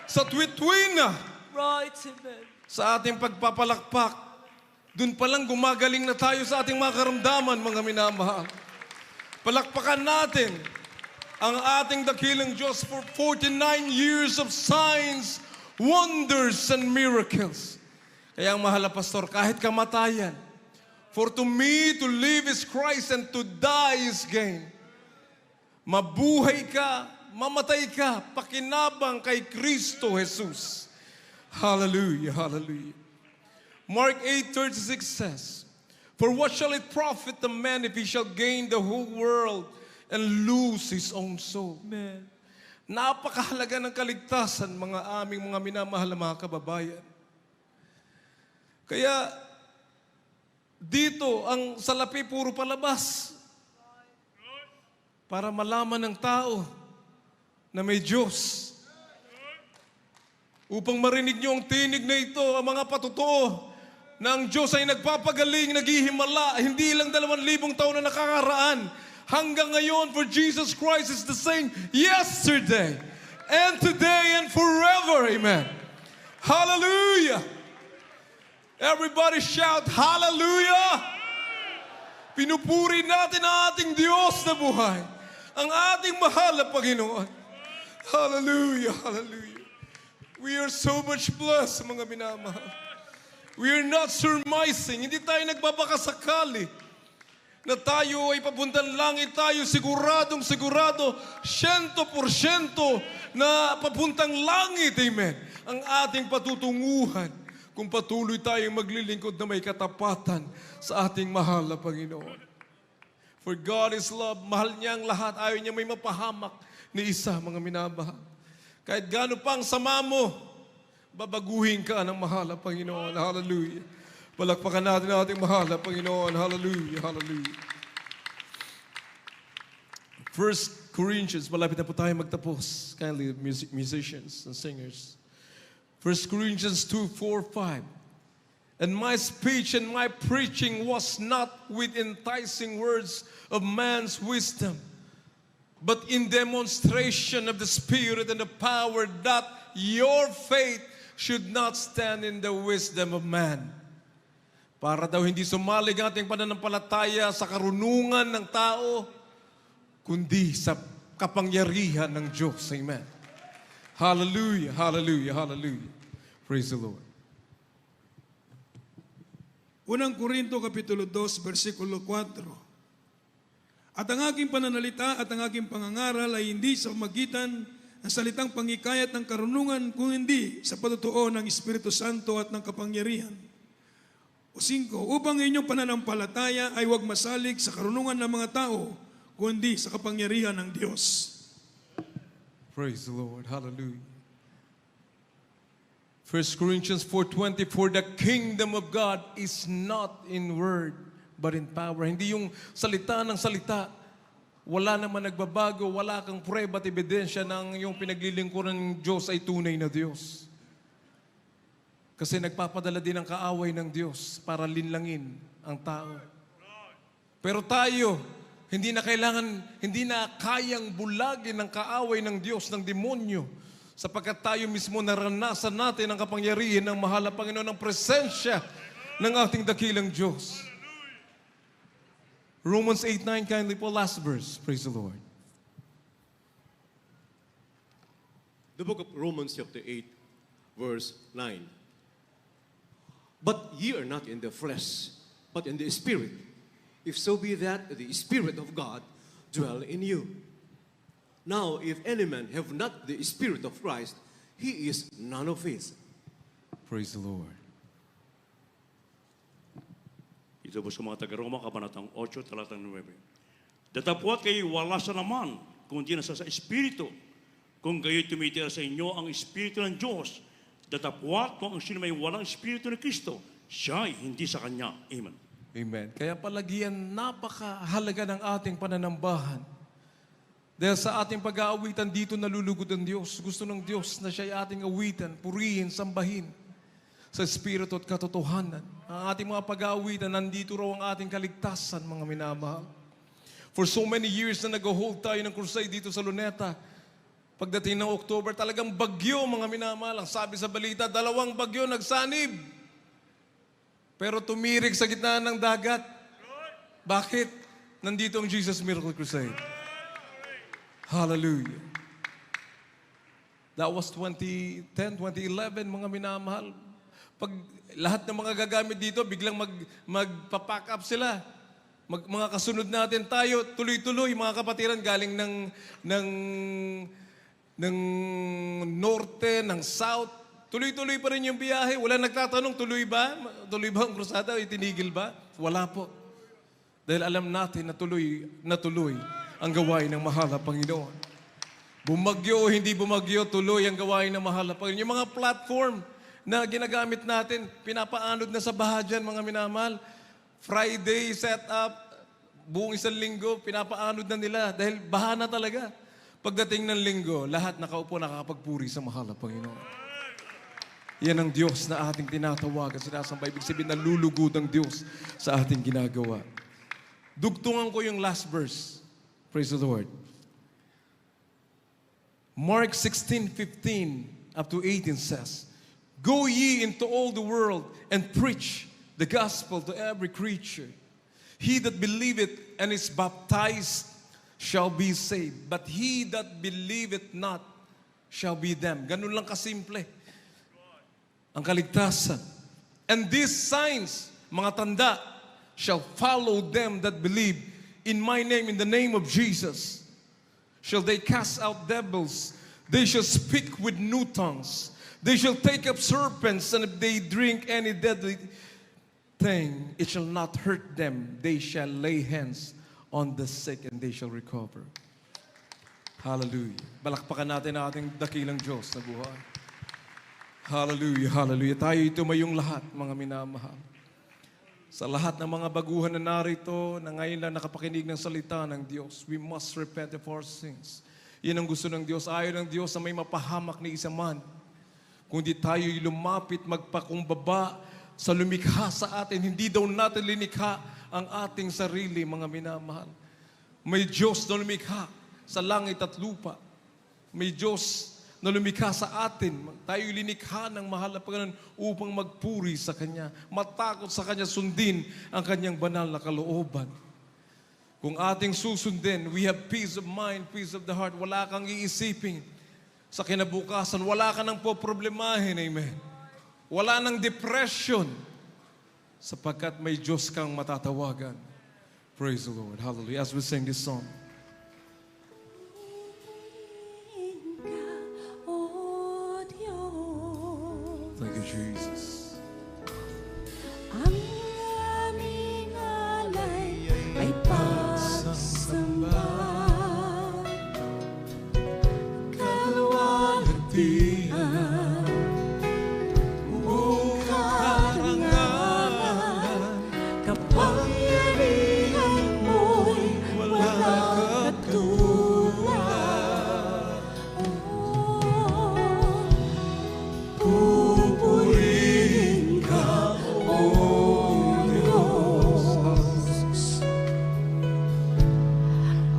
Sa tuwid-tuwina, Right, amen. sa ating pagpapalakpak, dun pa lang gumagaling na tayo sa ating mga karamdaman, mga minamahal. Palakpakan natin ang ating dakilang Diyos for 49 years of signs, wonders, and miracles. Kaya ang mahal na pastor, kahit kamatayan, for to me to live is Christ and to die is gain. Mabuhay ka, mamatay ka, pakinabang kay Kristo Jesus. Hallelujah, hallelujah. Mark 8:36 says, for what shall it profit the man if he shall gain the whole world and lose his own soul? Amen. Napakahalaga ng kaligtasan, mga aming mga minamahal na mga kababayan. Kaya, Dito, ang salapi puro palabas. Para malaman ng tao na may Diyos. Upang marinig niyo ang tinig na ito, ang mga patotoo, na ang Diyos ay nagpapagaling, naghihimala, hindi lang 2,000 taon na nakakaraan. Hanggang ngayon, for Jesus Christ is the same yesterday, and today, and forever. Amen. Hallelujah. Everybody shout, hallelujah. Pinupuri natin ang ating Diyos na buhay. Ang ating mahal na Panginoon. Hallelujah, hallelujah. We are so much blessed, mga minamahal. We are not surmising. Hindi tayo nagbabakasakali na tayo ay papuntang langit. Tayo siguradong sigurado, 100% na papuntang langit. Amen. Ang ating patutunguhan kung patuloy tayong maglilingkod na may katapatan sa ating mahal na Panginoon. For God is love. Mahal niya ang lahat. Ayaw niya may mapahamak ni isa, mga minamahal. Kahit gaano pang sama mo, babaguhin ka ng mahal na Panginoon. Hallelujah. Palakpakan natin ang ating mahal na Panginoon. Hallelujah. Hallelujah. 1 Corinthians, malapit na po tayo magtapos. Kindly, musicians and singers. 1 Corinthians 2, 4, 5. And my speech and my preaching was not with enticing words of man's wisdom, but in demonstration of the Spirit and the power, that your faith should not stand in the wisdom of man. Para daw hindi sumalig ang ating pananampalataya sa karunungan ng tao, kundi sa kapangyarihan ng Diyos. Amen. Hallelujah, hallelujah, hallelujah. Praise the Lord. Unang Korinto Kapitulo 2, versikulo 4. At ang aking pananalita at ang aking pangangaral ay hindi sa magitan ng salitang pangikayat ng karunungan, kung hindi sa patutuo ng Espiritu Santo at ng kapangyarihan. O 5, upang inyong pananampalataya ay huwag masalig sa karunungan ng mga tao, kundi sa kapangyarihan ng Diyos. Praise the Lord. Hallelujah. 1 Corinthians 4:20, for the kingdom of God is not in word, but in power. Hindi yung salita ng salita. Wala naman nagbabago, wala kang prueba at ebidensya ng yung pinaglilingkuran ng Diyos ay tunay na Diyos. Kasi nagpapadala din ng kaaway ng Diyos para linlangin ang tao. Pero tayo, hindi na kayang bulagin ng kaaway ng Diyos, ng demonyo, sapagkat tayo mismo naranasan natin ang kapangyarihan ng mahal na Panginoon, ng presensya ng ating dakilang Diyos. Romans 8:9, kindly po, last verse. Praise the Lord. The book of Romans chapter 8, verse 9. But ye are not in the flesh, but in the Spirit, if so be that the Spirit of God dwell in you. Now, if any man have not the Spirit of Christ, he is none of his. Praise the Lord. Ito po sa mga taga-Roma, Kabanatang 8, talatang 9. Datapwat kayo wala sa naman, kundi nasa sa Espiritu. Kung kayo tumitira sa inyo ang Espiritu ng Diyos, datapwat kung ang sino may walang Espiritu ni Kristo, siya ay hindi sa Kanya. Amen. Amen. Kaya palagian, napakahalaga ng ating pananambahan. Dahil sa ating pag-aawitan dito nalulugod ang Diyos. Gusto ng Diyos na siya ay ating awitan, purihin, sambahin sa Espiritu at katotohanan. Ang ating mga pag-aawitan, nandito raw ang ating kaligtasan, mga minamahal. For so many years na nag-hold tayo ng crusade dito sa Luneta, pagdating ng October, talagang bagyo, mga minamahal. Ang sabi sa balita, 2 bagyo nagsanib. Pero tumirik sa gitna ng dagat. Bakit? Nandito ang Jesus Miracle Crusade. Hallelujah. That was 2010, 2011, mga minamahal. Pag lahat ng mga gagamit dito, biglang magpa-pack up sila. Mga kasunod natin tayo, tuloy-tuloy, mga kapatiran, galing ng norte, ng south. Tuloy-tuloy pa rin yung biyahe. Wala nagtatanong, tuloy ba? Tuloy ba ang krusada? Itinigil ba? Wala po. Dahil alam natin na tuloy ang gawain ng mahal na Panginoon. Bumagyo o hindi bumagyo, tuloy ang gawain ng mahal na Panginoon. Yung mga platform na ginagamit natin, pinapaanod na sa baha dyan, mga minamahal. Friday set up, buong isang linggo, pinapaanod na nila dahil baha na talaga. Pagdating ng linggo, lahat nakaupo nakakapagpuri sa mahal na Panginoon. Yan ang Diyos na ating tinatawag at sinasamba. Ibig sabihin, nalulugod ang Diyos sa ating ginagawa. Dugtungan ko yung last verse. Praise the Lord. Mark 16:15 up to 18 says, "Go ye into all the world and preach the gospel to every creature. He that believeth and is baptized shall be saved, but he that believeth not shall be damned." Ganun lang kasimple ang kaligtasan. "And these signs," mga tanda, "shall follow them that believe in my name," in the name of Jesus. "Shall they cast out devils, they shall speak with new tongues, they shall take up serpents, and if they drink any deadly thing, it shall not hurt them. They shall lay hands on the sick and they shall recover." Hallelujah. Balakpakan natin ang ating dakilang Diyos na buhay. Hallelujah, hallelujah. Tayo tumayong lahat, mga minamahal. Sa lahat ng mga baguhan na narito, na ngayon lang nakapakinig ng salita ng Diyos, we must repent of our sins. Yan ang gusto ng Diyos. Ayaw ng Diyos na may mapahamak ni isa man. Kundi tayo'y lumapit, magpakumbaba sa lumikha sa atin. Hindi daw natin linikha ang ating sarili, mga minamahal. May Diyos na lumikha sa langit at lupa. May Diyos na lumikha sa atin. Tayo'y linikha ng mahal na Panginoon upang magpuri sa Kanya. Matakot sa Kanya, sundin ang Kanyang banal na kalooban. Kung ating susundin, we have peace of mind, peace of the heart. Wala kang iisipin sa kinabukasan. Wala ka nang poproblemahin. Amen. Wala nang depression sapagkat may Diyos kang matatawagan. Praise the Lord. Hallelujah. As we sing this song. Thank you, Jesus. Ang aming alay ay pagsamba, kalwalhatian, buong karangalan, kapangyarihan mo'y walang katulad. Pupurihin ka, O Diyos.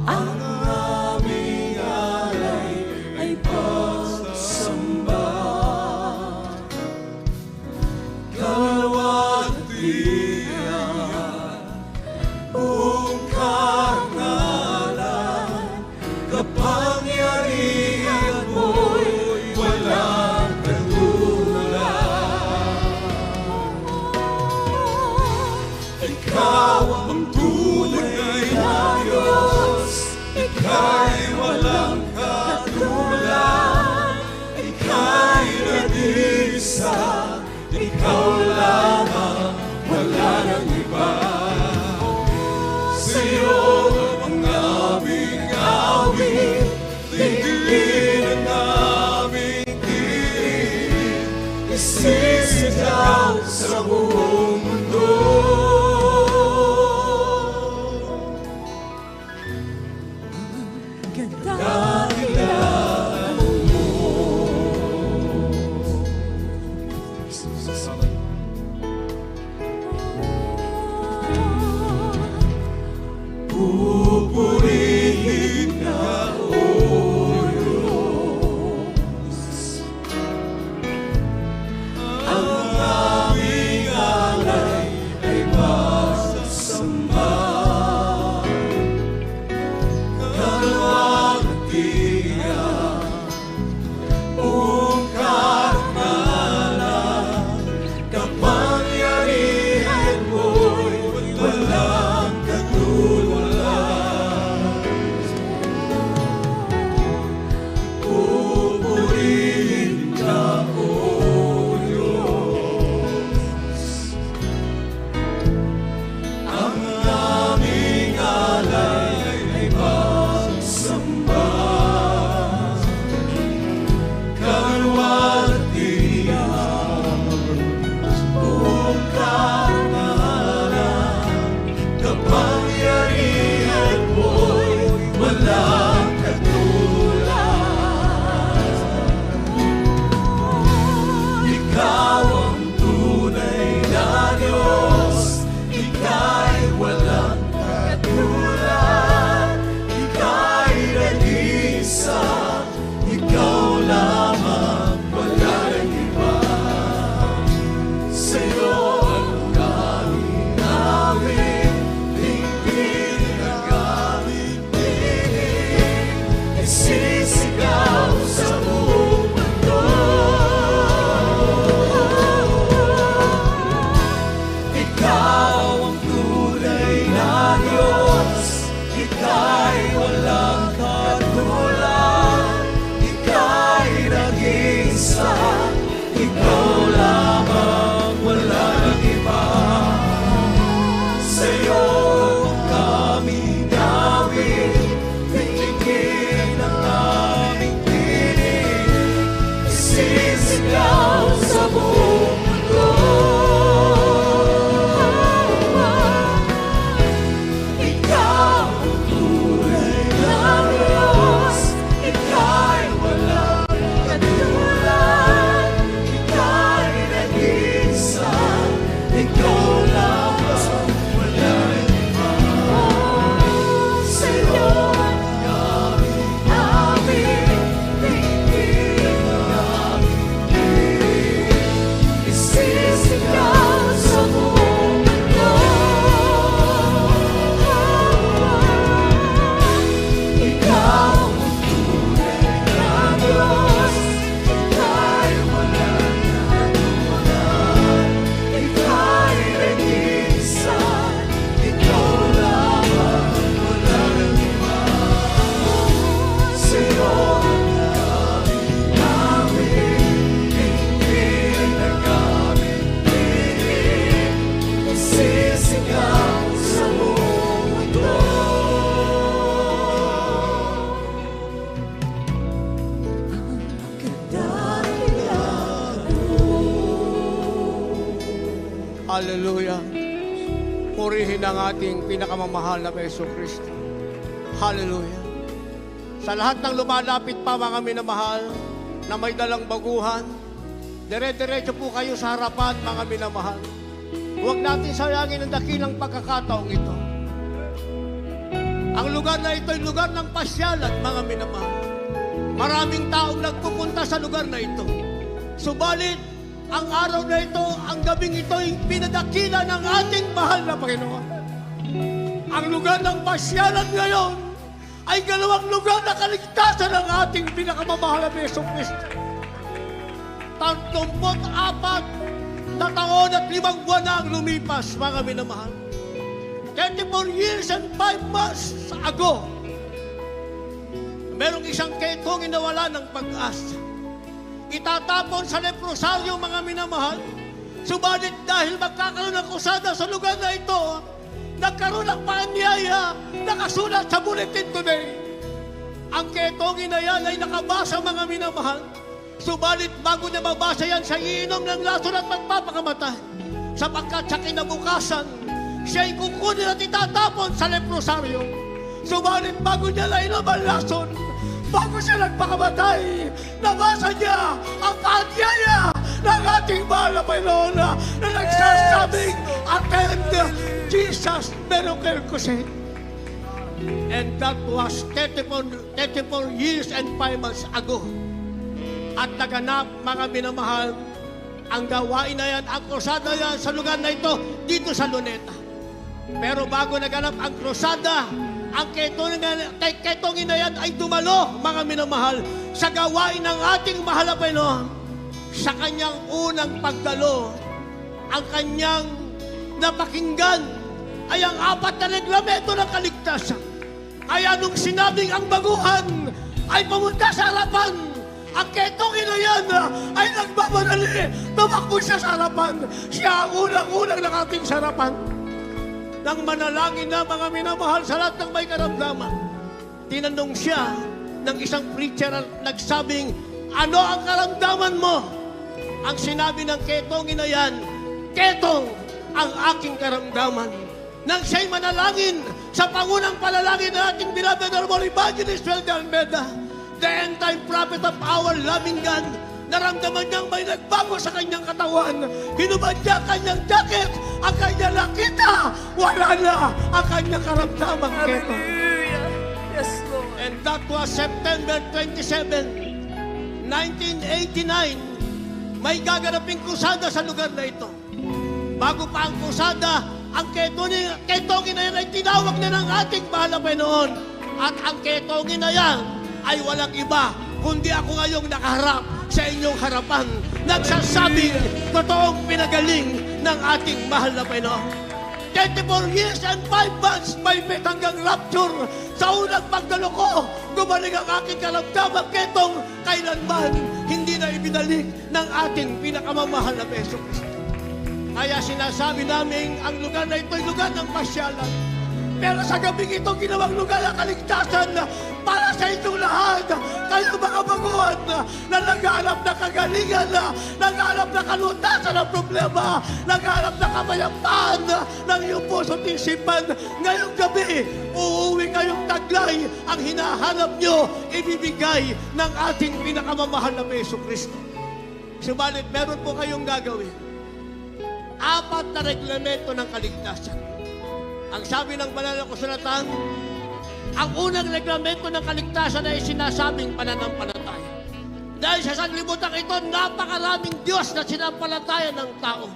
Ang aming alay ay pagsamba, kalwalhatian, buong karangalan, kapangyarihan mo'y walang Ikaw ang tunay na Diyos, Ika'y walang katulad, Ika'y nag-iisa, Ikaw lamang, wala nang iba. Sa'yo ang aming awit, tingin ang aming tinig, isisigaw sa buong mundo. Dakilaan mo. Pupurihin ka, O Diyos. Ang aming alay Hallelujah. Purihin ang ating pinakamamahal na Yesu Kristo. Hallelujah. Sa lahat ng lumalapit pa mga minamahal na may dalang baguhan, dire-diretso po kayo sa harapan mga minamahal. Huwag natin sayangin ang dakilang pagkakataong ito. Ang lugar na ito ay lugar ng pasyalan mga minamahal. Maraming taong nagpupunta sa lugar na ito. Subalit, ang araw na ito, ang gabing ito ay pinadakila ng ating mahal na Panginoon. Ang lugar ng pasyalan ngayon ay galawang lugar na kaligtasan ng ating pinakamamahal na Yesu Kristo. 34 na taon at 5 buwan na ang lumipas, mga minamahal. 34 years and 5 months ago, merong isang ketong inawala ng pag-asa. Itatapon sa leprosaryo, mga minamahal. Subalit dahil magkakaroon ng kusada sa lugar na ito, nagkaroon ng paanyaya, nakasulat sa bulletin today. Ang ketongin na yan ay nakabasa, mga minamahal. Subalit bago niya mabasa yan, siya iinom ng lason at magpapakamatay. Sapagkat sa kinabukasan, siya'y kukunin at itatapon sa leprosaryo. Subalit bago niya nainom ang lason, bago siya nagpakamatay, nabasa niya ang paanyaya ng ating mahal na Panginoon na nagsasabing, attend Jesus miracle crusade. And that was 34 years and 5 months ago. At naganap, mga minamahal, ang gawain na yan, ang krusada yan sa lugar na ito, dito sa Luneta. Pero bago naganap ang krusada, ang ketongin na yan ay dumalo, mga minamahal, sa gawain ng ating mahal na Panginoon. Sa kanyang unang pagdalo, ang kanyang napakinggan ay ang 4 na reglamento ng kaligtasan. Kaya nung sinabing ang baguhan ay pumunta sa harapan, ang ketongin na yan ay nagmamadali, tumakbo siya sa harapan. Siya ang unang-unang nakating sa harapan. Nang manalangin na, mga minamahal, sa lahat ng may karamdaman, tinanong siya ng isang preacher at nagsabing, ano ang karamdaman mo? Ang sinabi ng ketongin na yan, ketong ang aking karamdaman. Nang siya'y manalangin sa pangunang panalangin na ating beloved Honorable Evangelist Joel de Almeida, the end-time prophet of our loving God, naramdaman niyang may nagbago sa kanyang katawan. Hinubad niya kanyang jacket, ang kanyang nakita, wala na ang kanyang karamdaman. Hallelujah. Yes, Lord. And that was September 27, 1989. May gaganaping krusada sa lugar na ito. Bago pa ang krusada, ang ketongin na yan ay tinawag na ng ating mahal na Panginoon. At ang ketongin na yan ay walang iba, kundi ako ngayong nakaharap sa inyong harapan, nagsasabing totoong pinagaling ng ating mahal na Panginoon. 24 years and 5 months may bet hanggang rapture. Sa unang pagdalo ko, gumaling ang aking karamdaman, ketong kailanman hindi na ibinalik ng ating pinakamamahal na Yesu Kristo. Kaya sinasabi namin ang lugar na ito ay lugar ng pasyalan. Pero sa gabing ito, ginawang lugar ng kaligtasan para sa inyong lahat. Kayo mga baguhan na naghahanap na kagalingan, naghahanap na kalutasan ng problema, naghahanap na kapayapaan ng iyong puso't isipan. Ngayong gabi, uuwi kayong taglay. Ang hinahanap nyo, ibibigay ng ating pinakamamahal na Yesu Kristo. Subalit, meron po kayong gagawin. 4 na reglamento ng kaligtasan. Ang sabi ng banal na kasulatan, ang unang reglamento ng kaligtasan ay sinasabing pananampalataya. Dahil sa sanglibutan ito, napakaraming Diyos na sinampalataya ng tao.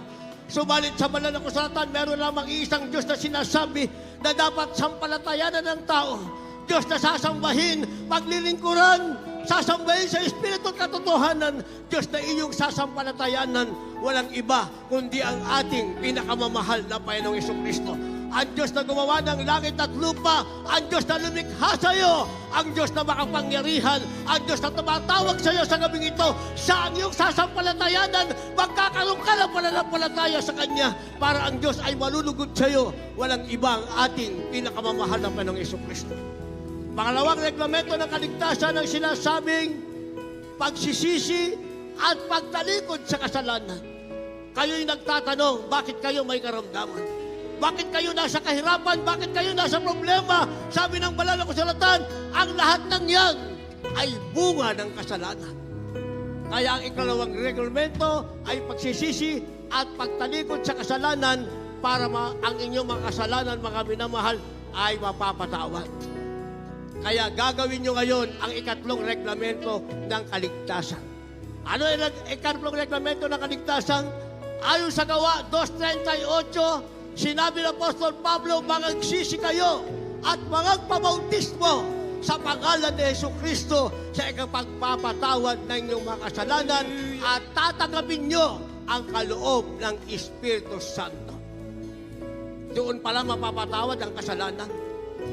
Subalit sa banal na kasulatan, meron lamang isang Diyos na sinasabi na dapat sampalatayanan ng tao. Diyos na sasambahin, paglilingkuran, sasambahin sa Espiritu at katotohanan. Diyos na iyong sasampalatayanan, walang iba kundi ang ating pinakamamahal na Panginoong Jesucristo. Ang Diyos na gumawa ng langit at lupa, ang Diyos na lumikha sa iyo, ang Diyos na makapangyarihan, ang Diyos na tumatawag sa iyo sa gabing ito, sa ang iyong sasampalatayanan, magkakaroon ka ng pananampalataya sa Kanya para ang Diyos ay malulugod sa iyo, walang ibang ating pinakamamahal na Panginoong Jesucristo. Pangalawang reglamento ng kaligtasan ang sinasabing pagsisisi at pagtalikod sa kasalanan. kayo'y nagtatanong, bakit kayo may karamdaman? Bakit kayo nasa kahirapan? Bakit kayo nasa problema? Sabi ng banal na kasulatan, ang lahat ng yan ay bunga ng kasalanan. Kaya ang ikalawang reglamento ay pagsisisi at pagtalikod sa kasalanan para ang inyong mga kasalanan, mga minamahal, ay mapapatawad. Kaya gagawin nyo ngayon ang ikatlong reglamento ng kaligtasan. Ano yung ikatlong reglamento ng kaligtasan? Ayon sa Gawa 2:38, sinabi ng Apostol Pablo, magagsisi kayo at magpabautismo sa pangalan ni Jesucristo sa ikapagpapatawad ng inyong mga kasalanan at tatanggapin nyo ang kaloob ng Espiritu Santo. Doon pala mapapatawad ang kasalanan.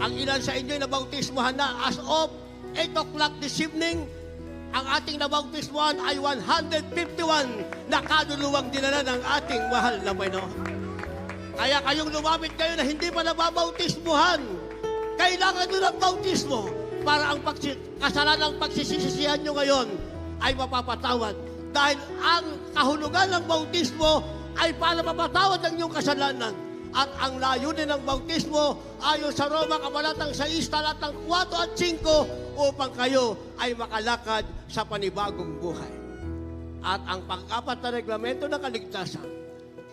Ang ilan sa inyo ay nabautismohan na as of 8 o'clock this evening, ang ating nabautismohan ay 151 na kaluluwang dinala ng ating mahal na Panginoon. Kaya kayong lumapit kayo na hindi pa nababautismohan, kailangan nyo ng bautismo para ang kasalanang pagsisisihan nyo ngayon ay mapapatawad. Dahil ang kahulugan ng bautismo ay para mapatawad ang inyong kasalanan. At ang layunin ng bautismo ayon sa Roma Kabanatang 6, talatang 4 at 5 upang kayo ay makalakad sa panibagong buhay. At ang pang-apat na reglamento ng kaligtasan,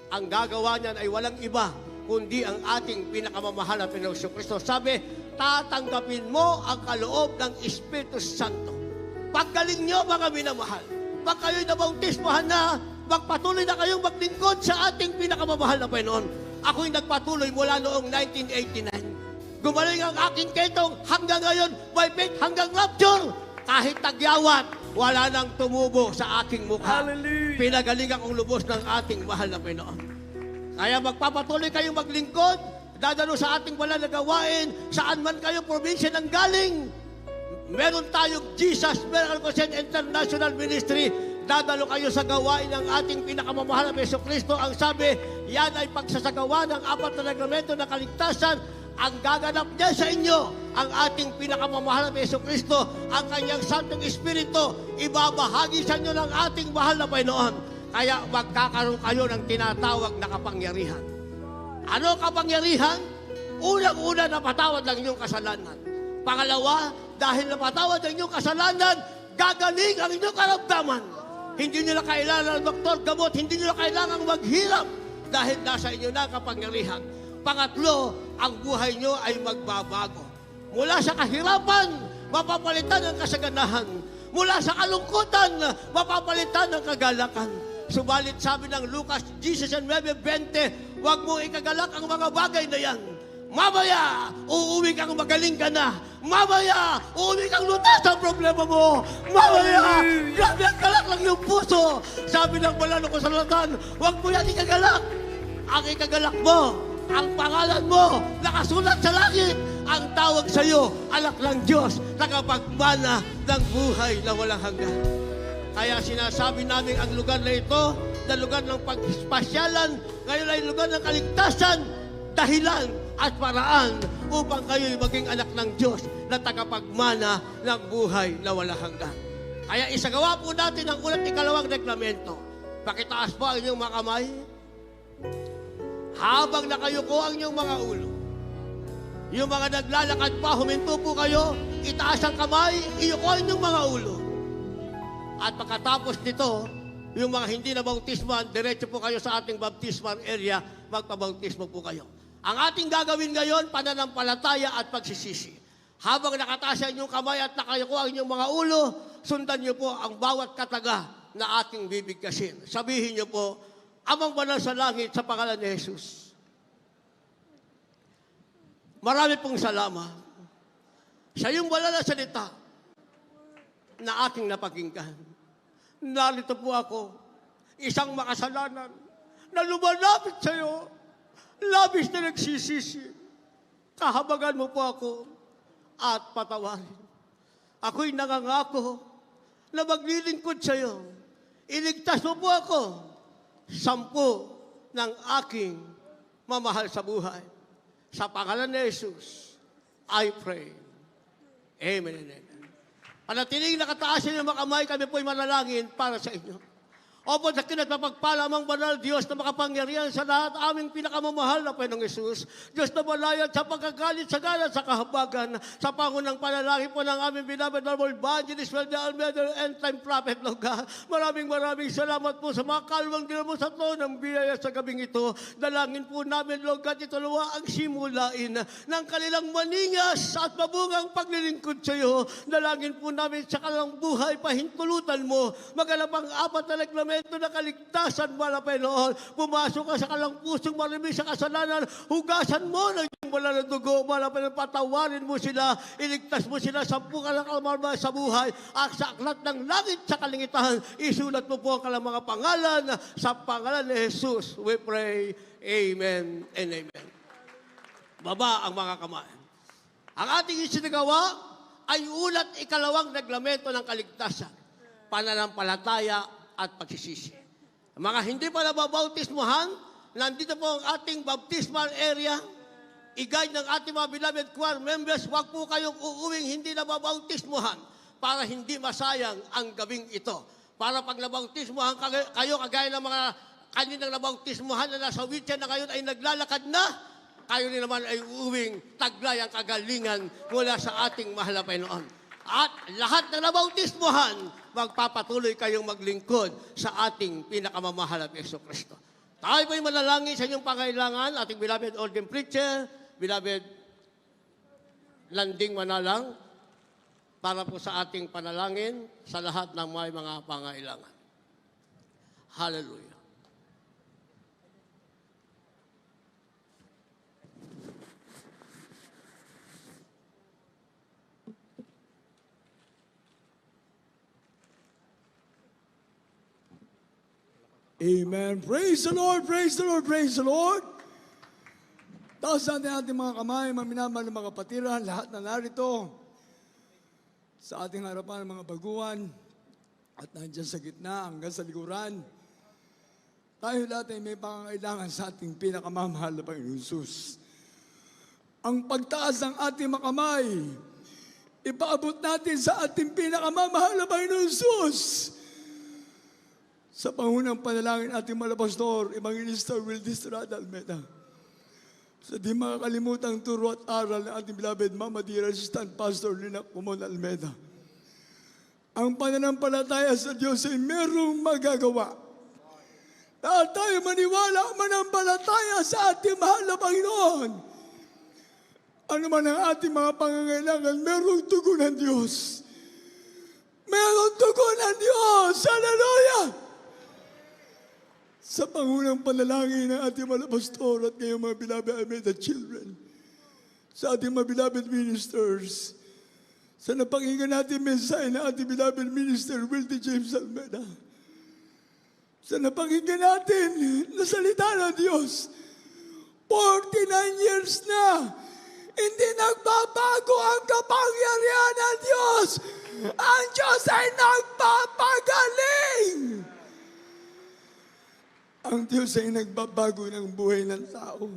ang gagawa niyan ay walang iba kundi ang ating pinakamamahal na Panginoong Jesucristo. Sabi, tatanggapin mo ang kaloob ng Espiritu Santo. Paggaling niyo, mga minamahal, pag kayo'y nabautismohan na, magpatuloy na kayong maglingkod sa ating pinakamamahal na Panginoon. Ako'y nagpatuloy mula noong 1989. Gumaling ang aking ketong hanggang ngayon, by faith hanggang rapture. Kahit tagyawat, wala nang tumubo sa aking mukha. Hallelujah. Pinagaling akong lubos ng ating mahal na Panginoon. Kaya magpapatuloy kayong maglingkod, dadalo sa ating banal na gawain, saan man kayo probinsya nang galing. Meron tayong Jesus Miracle Crusade International Ministry. Dadalo kayo sa gawain ng ating pinakamamahal na Jesucristo. Ang sabi, yan ay pagsasagawa ng 4 na reglamento na kaligtasan. Ang gaganap niya sa inyo, ang ating pinakamamahal na Jesucristo, ang kanyang Santong Espiritu, ibabahagi sa inyo ng ating mahal na Panginoon. Kaya magkakaroon kayo ng tinatawag na kapangyarihan. Ano kapangyarihan? Unang-una, napatawad ng inyong kasalanan. Pangalawa, dahil napatawad ng inyong kasalanan, gagaling ang inyong karamdaman. Hindi nyo na kailangan ng doktor, gamot, hindi nyo na kailangan maghirap dahil nasa inyo na kapangyarihan. Pangatlo, ang buhay nyo ay magbabago. Mula sa kahirapan, mapapalitan ng kasaganahan. Mula sa kalungkutan, mapapalitan ng kagalakan. Subalit sabi ng Lucas 19:20, huwag mo ikagalak ang mga bagay na yan. Mamaya, uuwi kang magaling ka na. Mamaya, uuwi kang lutas ang problema mo. Mamaya, grabe ang galak lang yung puso. Sabi ng banal na kasulatan, huwag mo yan ikagalak. Ang ikagalak mo, ang pangalan mo, nakasulat sa langit. Ang tawag sa iyo, anak ng Diyos, nakapagmana ng buhay na walang hanggan. Kaya sinasabi namin ang lugar na ito, na lugar ng pagpasyalan, ngayon ay lugar ng kaligtasan, dahilan at paraan upang kayo'y maging anak ng Diyos na tagapagmana ng buhay na walang hanggan. Kaya isagawa po natin ang ulat ikalawang reglamento. Pakitaas po ang inyong mga kamay. Habang nakayuko ang inyong mga ulo. Yung mga naglalakad pa, huminto po kayo, itaas ang kamay, iyuko ang inyong mga ulo. At pagkatapos nito, yung mga hindi na bautisman, diretso po kayo sa ating baptismal area, magpabautismo po kayo. Ang ating gagawin ngayon, pananampalataya at pagsisisi. Habang nakataas ang inyong kamay at nakayuko ang inyong mga ulo, sundan niyo po ang bawat kataga na ating bibigkasin. Sabihin niyo po, Amang banal sa langit, sa pangalan ni Jesus. Marami pong salamat sa iyong banal na salita na aking napakinggan. Narito po ako, isang makasalanan na lumalapit sa iyo, labis na nagsisisi. Kahabagan mo po ako at patawarin. Ako'y nangangako na maglilingkod sa iyo. Iligtas mo po ako 10 ng aking mamahal sa buhay. Sa pangalan ni Jesus, I pray. Amen and amen. Panatiling nakataas yung mga kamay, kami po'y manalangin para sa inyo. Opo, sa kinatapagpalamang banal, Diyos na makapangyarihan sa lahat, aming pinakamamahal na Panginoong Yesus. Diyos na malayad sa pagkagalit sa galat sa kahabagan, sa pangunang panalangin po ng aming beloved Lord Evangelist, Well, the Almeida, End Time Prophet, Lord God. Maraming salamat po sa mga kalwang dinamo sa to ng biyaya sa gabing ito. Dalangin po namin, Lord God, ito luwa ang simulain ng kanilang maningas at mabungang paglilingkod sa iyo. Dalangin po namin sa kanilang buhay, pahintulutan mo, magalapang apat na reglamento na kaligtasan, mahal na Panginoon. Pumasok ka sa kanilang pusong marami sa kasalanan, hugasan mo ng iyong wala na dugo, mahal na Panginoon, patawarin mo sila, iligtas mo sila sa pukalang kalmarma sa buhay, at sa aklat ng langit sa kalingitan, isulat mo po ang kanilang mga pangalan, sa pangalan ni Jesus, we pray, amen and amen. Baba ang mga kamay. Ang ating isinagawa ay ulat ikalawang reglamento ng kaligtasan, pananampalataya at pagsisisi. Mga hindi pa nababautismuhan, nandito po ang ating baptismal area. I-guide ng ating mga beloved choir members, huwag po kayong uuwing hindi nababautismuhan para hindi masayang ang gabing ito. Para pag nabautismuhan kayo, kagaya ng mga kaninang nabautismuhan na nasa wheelchair na ngayon ay naglalakad na, kayo rin naman ay uuwing taglay ang kagalingan mula sa ating mahal na Panginoon. At lahat na nabautismuhan, magpapatuloy kayong maglingkod sa ating pinakamamahal na Yesu Kristo. Tayo po'y manalangin sa inyong pangailangan, ating beloved ordained preacher, beloved Landing Manalang, para po sa ating panalangin sa lahat ng may mga pangailangan. Hallelujah. Amen. Praise the Lord, praise the Lord, praise the Lord. Taas natin ating mga kamay, mga minamahal na mga kapatiran, lahat na narito sa ating harapan ng mga baguhan at nandiyan sa gitna hanggang sa likuran. Tayo lahat ay may pangangailangan sa ating pinakamamahal na Panginoon Jesus. Ang pagtaas ng ating mga kamay, ipaabot natin sa ating pinakamamahal na Panginoon Jesus. Sa pangunang panalangin ating malapastor, Evangelista Wildy Estrada Almeida. Sa di makakalimutang turo at aral ng ating beloved Mama Dear Assistant Pastor Lina Pumon Almeida. Ang pananampalataya sa Diyos ay merong magagawa. At tayo maniwala manampalataya sa ating mahal na Panginoon. Ano man ang ating mga pangangailangan, merong tugon ng Diyos. Merong tugon ng Diyos. Hallelujah! Sa pangunang panalangin ng ating mga pastor at ngayong mga beloved Almeida children, sa ating mga beloved ministers, sa napakinggan natin mensahe ng ating beloved minister Wildy James Almeida, sa napakinggan natin na salita ng Diyos, 49 years na, hindi nagbabago ang kapangyarihan ng Diyos. Ang Diyos ay nagpapagaling. Ang Diyos ay nagbabago ng buhay ng tao.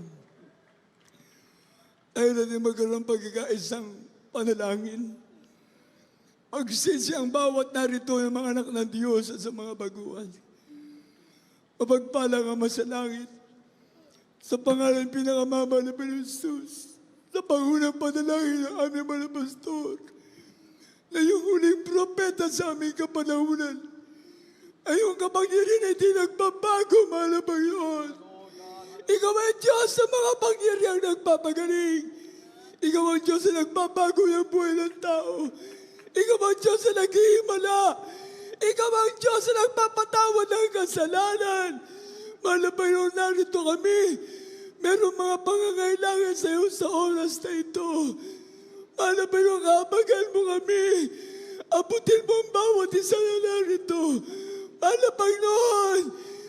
Tayo natin magkaroon pagkakaisang panalangin. Magsisi ang bawat narito ng mga anak ng Diyos at sa mga baguhan. Mapagpalang Ama sa langit, sa pangalan pinakamamahal na Panginoon Jesus, sa pangunang panalangin ng aming mga pastor, na yung huling propeta sa aming kapanahunan, ay yung kapangyarihan ay di nagbabago, mahal na Panginoon. Ikaw ay Diyos sa mga pangyarihan nagpapagaling. Ikaw ang Diyos na nagbabago ng buhay ng tao. Ikaw ang Diyos na naghihimala. Ikaw ang Diyos na nagpapatawad ng kasalanan. Mahal na Panginoon, narito kami. Merong mga pangangailangan sa iyo sa oras na ito. Mahal na Panginoon, kabagan mo kami. Abutin mo ang bawat isa na narito. Mahal na Panginoon,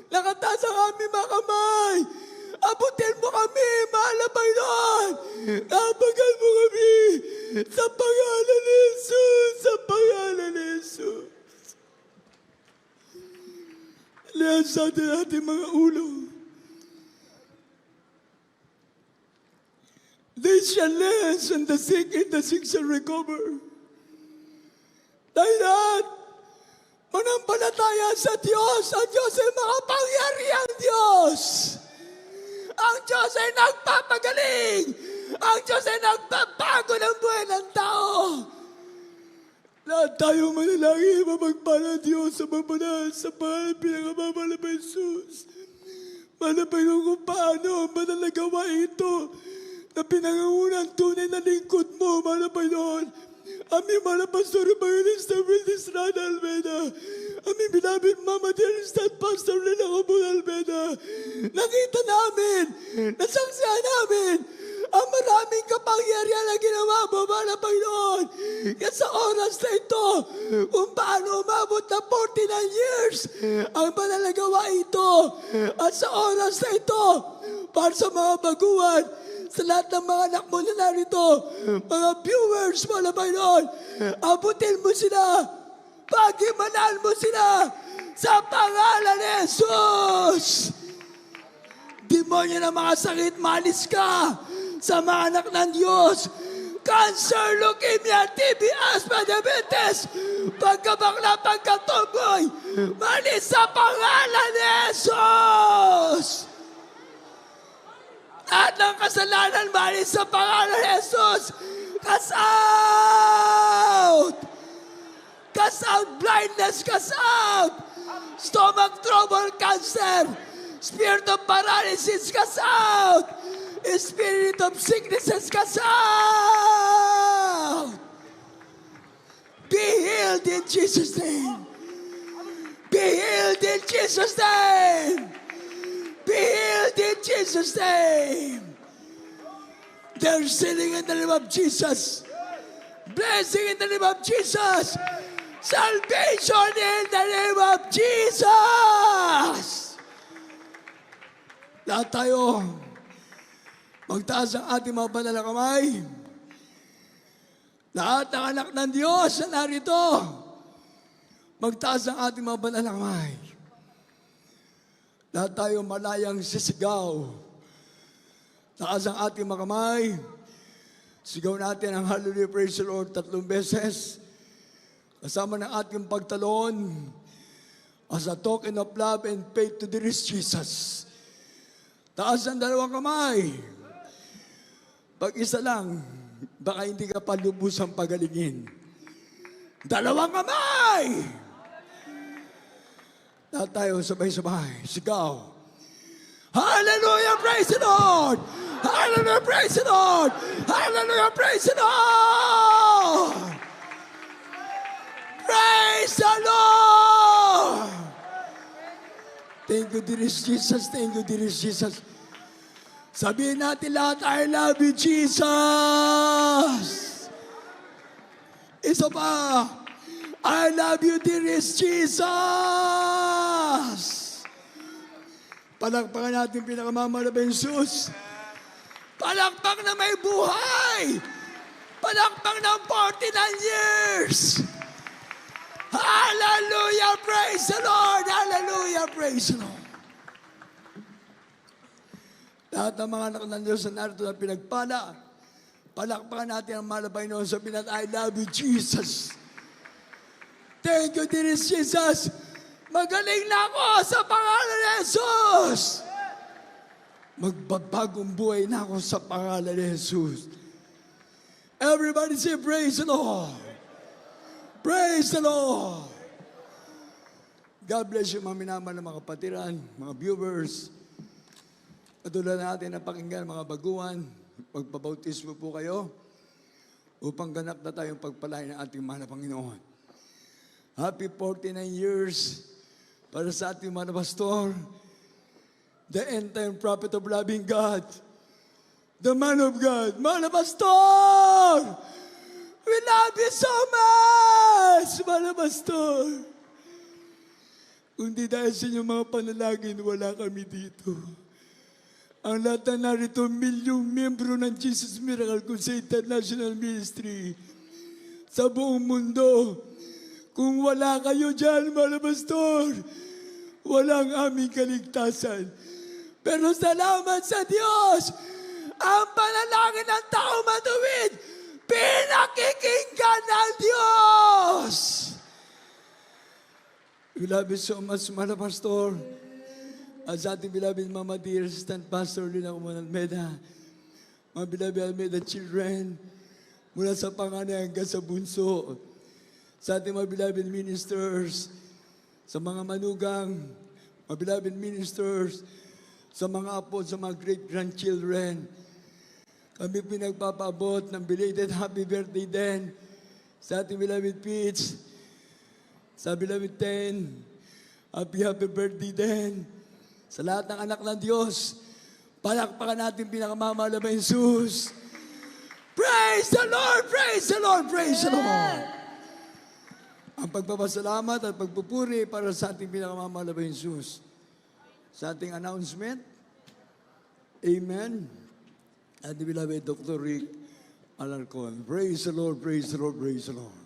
nakataas ang aming mga kamay. Abutin mo kami, mahal na Panginoon. Kabagan mo kami sa pangalan ni Jesus, sa pangalan ni Jesus. Lihat sa ating mga ulo. They shall less and the sick shall recover. Dahil lahat, Manampalataya sa Diyos. Ang Diyos ay makapangyarihang Diyos. Ang Diyos ay nagpapagaling. Ang Diyos ay nagbabago ng buhay ng tao. Lahat tayo manalangin, mapagpala Diyos sa mabanal sa pangalan pinakamamahal na Jesus. Manapayong kung paano manalagawa ito na pinangangunang tunay na lingkod mo, Manapayong. Aming mga pastor, Evangelista Willis Rana Almeda. Aming binabit Mama Deristan Pastor Lila Kabul Almeda. Nakita namin, nasaksihan namin, ang maraming kapangyarihan na ginawa mo, mga Panginoon. Yan sa oras na ito, kung paano umabot na 49 years ang panalagawa ito. At sa oras na ito, para sa mga baguhan, sa lahat ng mga anak mo na narito, mga viewers, mga Panginoon, abutin mo sila, pagimanan mo sila sa pangalan ni Jesus. Demonyo ng mga sakit, malis ka sa mga anak ng Diyos. Cancer, leukemia, TB, asthma, diabetes, pagkabakla, pagkatumboy, malis sa pangalan ni Jesus. Lahat ng kasalanan, malis sa pangalan ni Jesus. Cast out! Cast out blindness, cast out! Stomach trouble, cancer. Spirit of paralysis, cast out! Spirit of sicknesses, cast out! Be healed in Jesus' name. Be healed in Jesus' name. Be healed in Jesus' name. There's healing in the name of Jesus. Blessing in the name of Jesus. Salvation in the name of Jesus. Lahat tayo, magtaas ang ating mga banal na kamay. Lahat ng anak ng Diyos na narito, magtaas ang ating mga banal na kamay. Lahat tayo malayang sisigaw. Taas ang ating mga kamay. Sigaw natin ang Hallelujah, Praise the Lord 3 beses. Kasama ng ating pagtalon as a token of love and faith to the rich Jesus. Taas ang 2 kamay. Pag isa lang, baka hindi ka pa lubusang pagalingin. 2 kamay! Lahat tayo sabay-sabay. Sigaw. Hallelujah, praise the Lord! Hallelujah, praise the Lord! Hallelujah, praise the Lord! Praise the Lord! Thank you, dearest Jesus. Thank you, dearest Jesus. Sabihin natin lahat, I love you, Jesus! Isa pa, I love you, dearest Jesus! Palakpakan natin pinakamamahal na Jesus. Palakpak na may buhay! Palakpak ng 49 years! Hallelujah! Praise the Lord! Hallelujah! Praise the Lord! Lahat ng mga anak ng Diyos na narito na pinagpala, palakpakan natin ang malabay noon. Sabihin natin, I love you, Jesus! Thank you, dearest Jesus. Magaling na ako sa pangalan ni Jesus. Magbabagong buhay na ako sa pangalan ni Jesus. Everybody say, praise the Lord. Praise the Lord. God bless you, mga minamahal na mga kapatiran, mga viewers. Patuloy natin ang pakinggan, mga baguhan. Magpabautismo po kayo upang ganap na tayong pagpalain ng ating mahal na Panginoon. Happy 49 years para sa ating mga pastor, the end-time prophet of loving God, the man of God, mga pastor! We love you so much, mga pastor! Kung di dahil sa inyong mga panalangin, wala kami dito. Ang lahat na narito, milyong miyembro ng Jesus Miracle Crusade International Ministry sa buong mundo. Kung wala kayo dyan, mga pastor, walang aming kaligtasan. Pero salamat sa Diyos, ang panalangin ng tao matuwid, pinakikinggan ng Diyos. We love you so much, Mala Pastor. At sa ating beloved Mama dear Assistant Pastor Lina Kumon Almeida, mga beloved Almeida children, mula sa panganay hanggang sa bunso, sa ating mga beloved ministers, sa mga manugang, mga beloved ministers, sa mga apo, sa mga great-grandchildren, kami pinagpapaabot ng belated happy birthday din sa ating beloved Peach, sa beloved Ten, happy birthday din sa lahat ng anak ng Diyos. Palakpakan natin pinakamamahal na Jesus. Praise the Lord! Praise the Lord! Praise the Lord! Ang pagpapasalamat at pagpupuri para sa ating pinakamamahal na Jesus. Sa ating announcement, Amen. At the beloved Dr. Rick Alarcon. Praise the Lord, praise the Lord, praise the Lord.